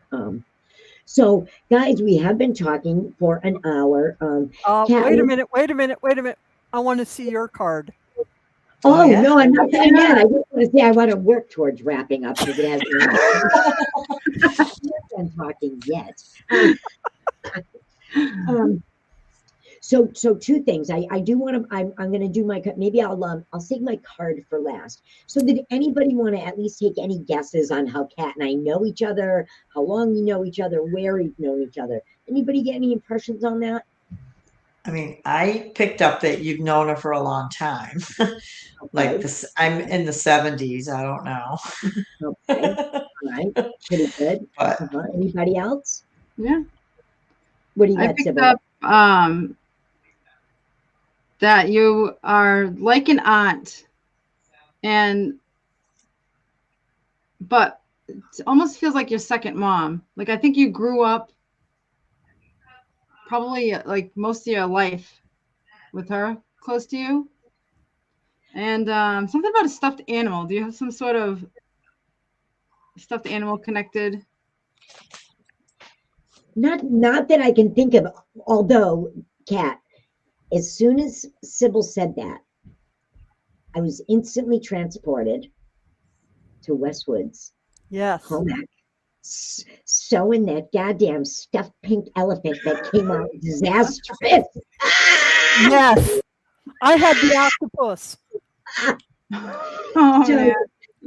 So guys, we have been talking for an hour. Kat, Wait a minute. Wait a minute. Wait a minute. I want to see your card. oh yeah? no, I'm not done yet. I just want to say I want to work towards wrapping up because it has not done talking yet. So two things. I do want to. I'm going to do my. Maybe I'll save my card for last. So did anybody want to at least take any guesses on how Kat and I know each other, how long we know each other, where we've known each other? Anybody get any impressions on that? I mean, I picked up that you've known her for a long time. Like Okay. this, I'm in the 70s. I don't know. Okay. All right. Pretty good. But Anybody else? Yeah. What do you I got, picked Sybil? up that you are like an aunt, but it almost feels like your second mom. Like I think you grew up probably like most of your life with her close to you. And something about a stuffed animal. Do you have some sort of stuffed animal connected? Not that I can think of, although, Kat, as soon as Sybil said that, I was instantly transported to Westwood's Yes. home ec, sewing that goddamn stuffed pink elephant that came out disastrous. Yes. I had the octopus. Oh, So, man.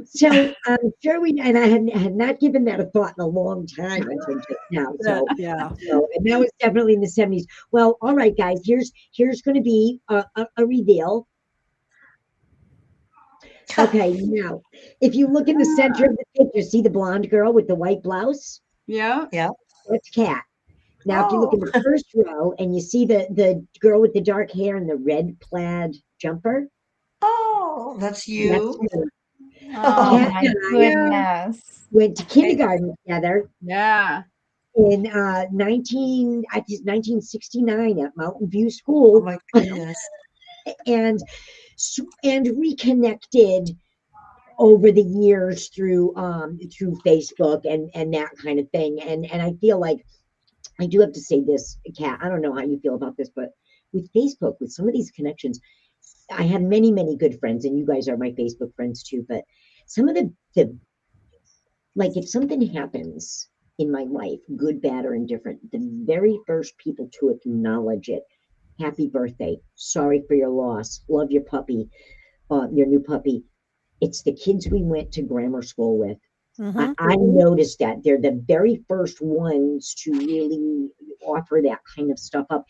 so I'm sure and I had not given that a thought in a long time until just now. Yeah. And that was definitely in the 70s. Well, all right, guys, here's going to be a reveal. Okay, now, if you look in the center of the picture, see the blonde girl with the white blouse? Yeah. yeah. That's Kat. Now, if you look in the first row and you see the girl with the dark hair and the red plaid jumper, Oh, that's that's you. me. Oh Kat my and I goodness. went to kindergarten together Yeah. in 1969 at Mountain View Oh School, my goodness. and reconnected over the years through Facebook and that kind of thing. And I feel like I do have to say this, Kat. I don't know how you feel about this, but with Facebook, with some of these connections, I have many, many good friends, and you guys are my Facebook friends too. But some of the like, if something happens in my life, good, bad, or indifferent, the very first people to acknowledge it, happy birthday, sorry for your loss, love your puppy, your new puppy. It's the kids we went to grammar school with. Hmm. I noticed that they're the very first ones to really offer that kind of stuff up.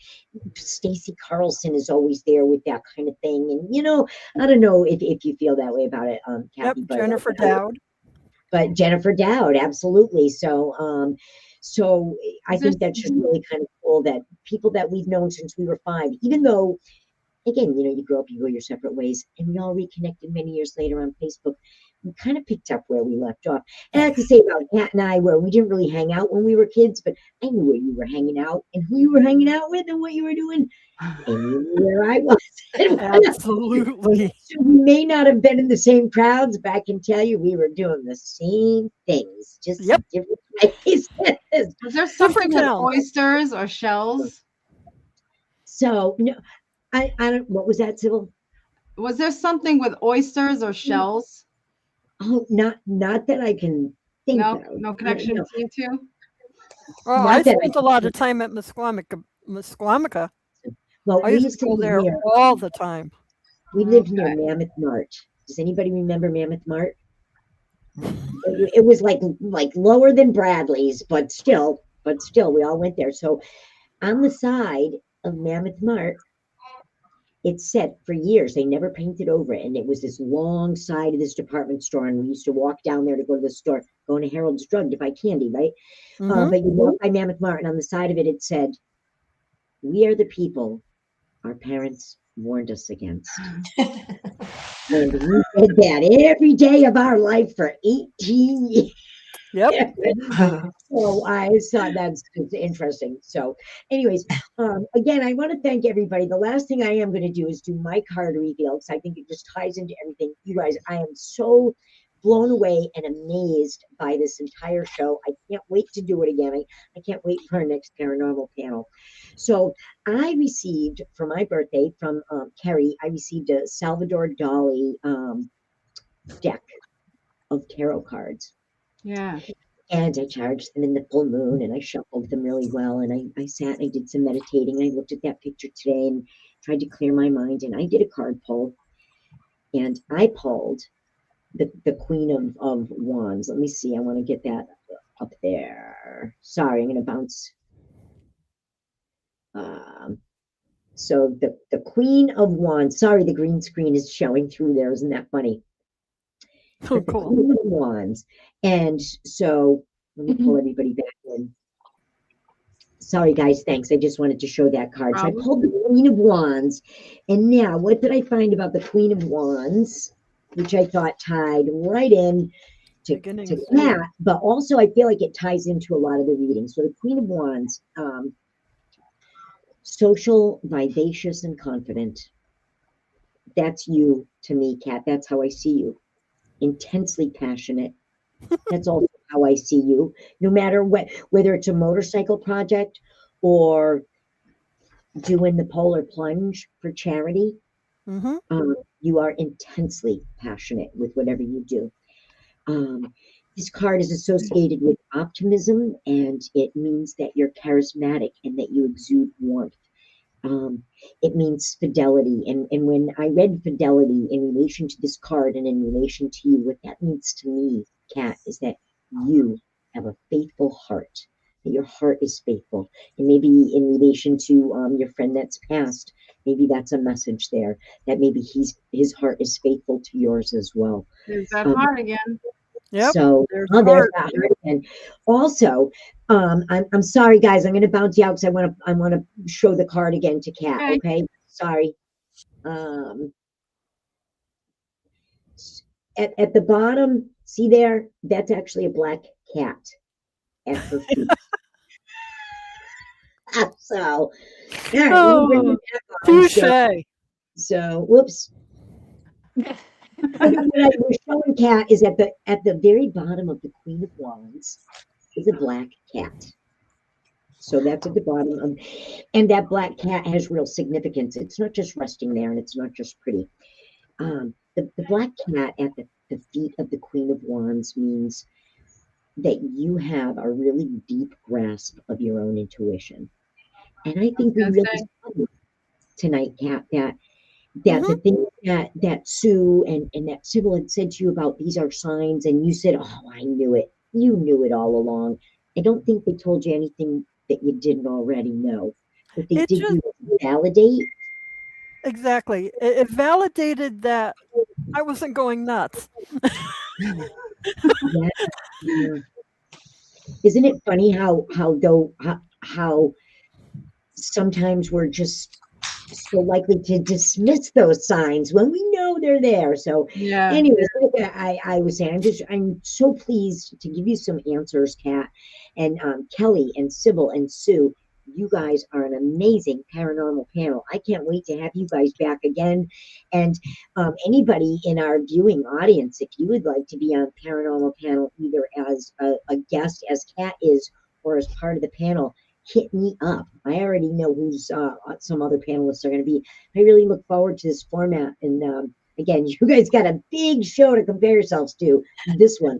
Stacy Carlson is always there with that kind of thing. And, I don't know if you feel that way about it, Yep. Kathy, Jennifer Dowd. but Jennifer Dowd, absolutely. So I Is there- think that's just really kind of cool that people that we've known since we were 5, even though, again, you grow up, you go your separate ways, and we all reconnected many years later on Facebook. we kind of picked up where we left off. And I have to say about Kat and I, where we didn't really hang out when we were kids, but I knew where you were hanging out and who you were hanging out with and what you were doing. And you knew where I was. Absolutely. So we may not have been in the same crowds, but I can tell you we were doing the same things, just Yep. in different places. Is there something with town. oysters or shells? So no, I don't. What was that, Sybil? Was there something with oysters or shells? Oh, not that I can think No, of. no connection No, between two. Well, Not I that I spent a lot of time at Musquamica. well, I we used to go live there near. all the time. We lived near Mammoth Mart. Does anybody remember Mammoth Mart? It was like lower than Bradley's, but still, we all went there. So on the side of Mammoth Mart, it said for years they never painted over it, and it was this long side of this department store, and we used to walk down there to go to the store, going to Harold's Drug to buy candy, right? Mhm. But you walk by Mammoth Mart, and on the side of it, it said, "We are the people our parents warned us against." And we did that every day of our life for 18 years. Yep. So I thought that's interesting. So, anyways, again, I want to thank everybody. The last thing I am going to do is do my card reveal because I think it just ties into everything. You guys, I am so blown away and amazed by this entire show. I can't wait to do it again. I can't wait for our next paranormal panel. So I received for my birthday from Kerry, I received a Salvador Dali deck of tarot cards. Yeah. And I charged them in the full moon and I shuffled them really well. And I sat and I did some meditating. I looked at that picture today and tried to clear my mind. And I did a card pull. And I pulled the Queen of Wands. Let me see. I want to get that up there. Sorry, I'm going to bounce. So the Queen of Wands. Sorry, the green screen is showing through there. Isn't that funny? Oh, But the cool. Queen of Wands. And so let me pull everybody back in. Sorry, guys. Thanks. I just wanted to show that card. So I pulled the Queen of Wands. And now, what did I find about the Queen of Wands, which I thought tied right in to that, but also I feel like it ties into a lot of the readings. So the Queen of Wands, social, vivacious, and confident. That's you to me, Kat. That's how I see you. Intensely passionate. That's also how I see you. No matter whether it's a motorcycle project or doing the polar plunge for charity, you are intensely passionate with whatever you do. This card is associated with optimism, and it means that you're charismatic and that you exude warmth. It means fidelity. And when I read fidelity in relation to this card and in relation to you, what that means to me, Kat, is that you have a faithful heart, that your heart is faithful. And maybe in relation to your friend that's passed, maybe that's a message there, that maybe his heart is faithful to yours as well. There's that heart again. Yep. So there's that heart again. Also, I'm sorry, guys. I'm going to bounce you out because I want to show the card again to Kat. Okay. Sorry. At the bottom, see there? That's actually a black cat at her feet. So, all right, Oh, touche. So, whoops. What I was showing Kat is at the very bottom of the Queen of Wands is a black cat. So that's at the bottom of, and that black cat has real significance. It's not just resting there, and it's not just pretty. The black cat at the feet of the Queen of Wands means that you have a really deep grasp of your own intuition. And I think we really saw tonight, Kat, that the thing that Sue and that Sybil had said to you about these are signs, and you said, "Oh, I knew it." You knew it all along. I don't think they told you anything that you didn't already know. What they did do was validate. Exactly. It validated that I wasn't going nuts. Yeah. Isn't it funny how sometimes we're just so likely to dismiss those signs when we know they're there. So, Yeah. anyways, like I was saying, I'm so pleased to give you some answers, Kat, and Kelly and Sybil and Sue. You guys are an amazing paranormal panel. I can't wait to have you guys back again. And anybody in our viewing audience, if you would like to be on paranormal panel, either as a guest, as Kat is, or as part of the panel, hit me up. I already know who's some other panelists are going to be. I really look forward to this format. And again, you guys got a big show to compare yourselves to. This one,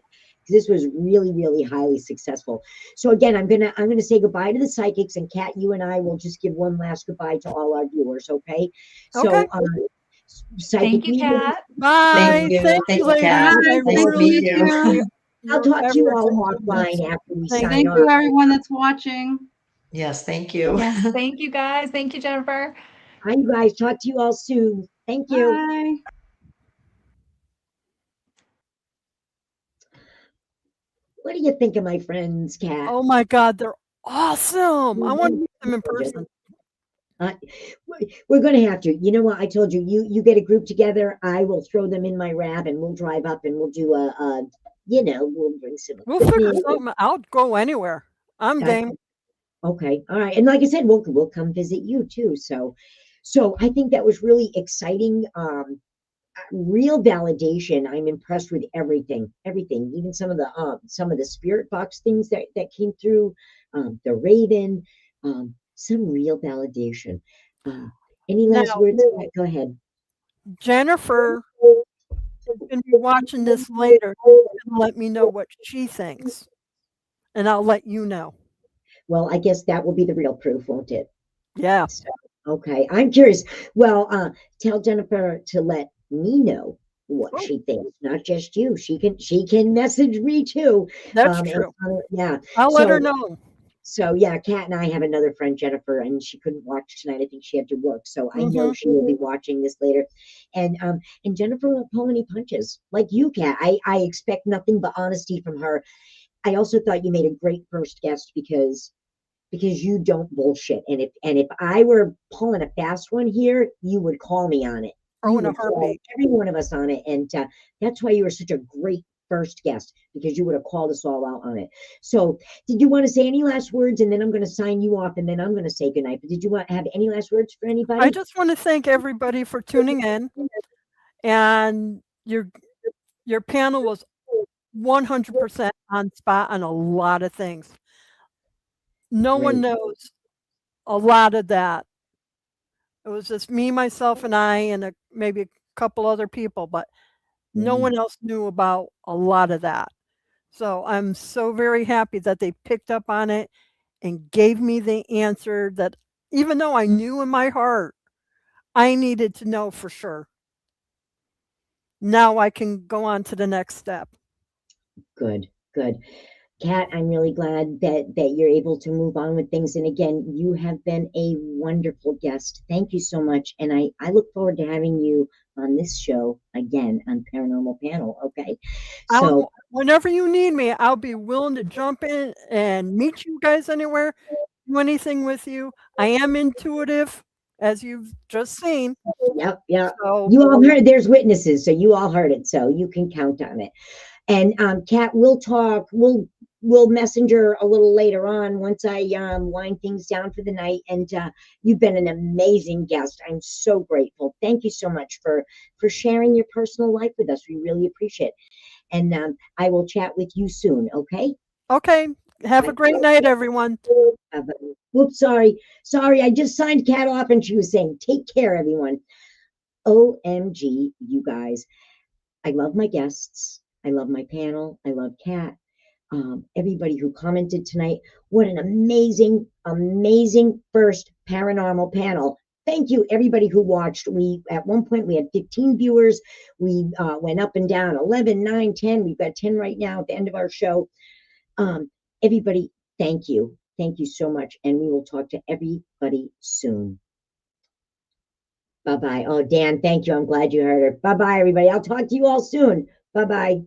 this was really, really highly successful. So again, I'm gonna say goodbye to the psychics, and Kat, you and I will just give one last goodbye to all our viewers. Okay. So Okay. psychic Thank you, medium. Kat. Bye. you. Thank Thank you, you, Kat. ladies. I Nice to really meet you. appreciate I'll your talk to you efforts all and goodness. offline after we Thank sign Thank off. you, everyone that's watching. Yes, thank you. Yes, thank you guys. Thank you, Jennifer. Hi, you guys. Talk to you all soon. Thank you. Bye. What do you think of my friends, Kat? Oh my God, they're awesome. I want to meet them in person. We're going to have to. You know what? I told you, you get a group together. I will throw them in my Rab, and we'll drive up, and we'll do we'll bring some We'll figure equipment. something. I'll go anywhere. I'm game. Okay, all right. And like I said, we'll come visit you too. So I think that was really exciting. Real validation. I'm impressed with everything, even some of the spirit box things that came through, the Raven, some real validation. Any last Now, words? Go ahead. Jennifer can be watching this later and let me know what she thinks, and I'll let you know. Well, I guess that will be the real proof, won't it? Yeah. So, okay, I'm curious. Well, tell Jennifer to let me know what she thinks, not just you. She can message me too. That's And, true. yeah. I'll let her know. So yeah, Kat and I have another friend, Jennifer, and she couldn't watch tonight. I think she had to work. So I know she will be watching this later. And Jennifer won't pull any punches. Like you, Kat. I expect nothing but honesty from her. I also thought you made a great first guest because you don't bullshit. And if I were pulling a fast one here, you would call me on it. Oh, You in a would call heartbeat. every one of us on it. And that's why you were such a great first guest, because you would have called us all out on it. So did you want to say any last words? And then I'm going to sign you off, and then I'm going to say goodnight. But did you want to have any last words for anybody? I just want to thank everybody for tuning in, and your panel was 100% on spot on a lot of things. No one knows a lot of that. It was just me, myself, and I, and maybe a couple other people, but no one else knew about a lot of that. So I'm so very happy that they picked up on it and gave me the answer that, even though I knew in my heart, I needed to know for sure. Now I can go on to the next step. Good. Kat, I'm really glad that you're able to move on with things. And again, you have been a wonderful guest. Thank you so much. And I look forward to having you on this show again on Paranormal Panel. Okay. So whenever you need me, I'll be willing to jump in and meet you guys anywhere, do anything with you. I am intuitive, as you've just seen. Yep. So, you all heard, there's witnesses, so you all heard it. So you can count on it. And Kat, we'll talk. We'll messenger a little later on once I wind things down for the night. And you've been an amazing guest. I'm so grateful. Thank you so much for sharing your personal life with us. We really appreciate it. And I will chat with you soon. Okay. Okay. Have a great night, everyone. Whoops, sorry. I just signed Kat off, and she was saying, "Take care, everyone." OMG, you guys. I love my guests. I love my panel. I love Kat. Everybody who commented tonight. What an amazing, amazing first paranormal panel. Thank you, everybody who watched. At one point, we had 15 viewers. We went up and down, 11, 9, 10. We've got 10 right now at the end of our show. Everybody, thank you. Thank you so much. And we will talk to everybody soon. Bye-bye. Oh, Dan, thank you. I'm glad you heard her. Bye-bye, everybody. I'll talk to you all soon. Bye-bye.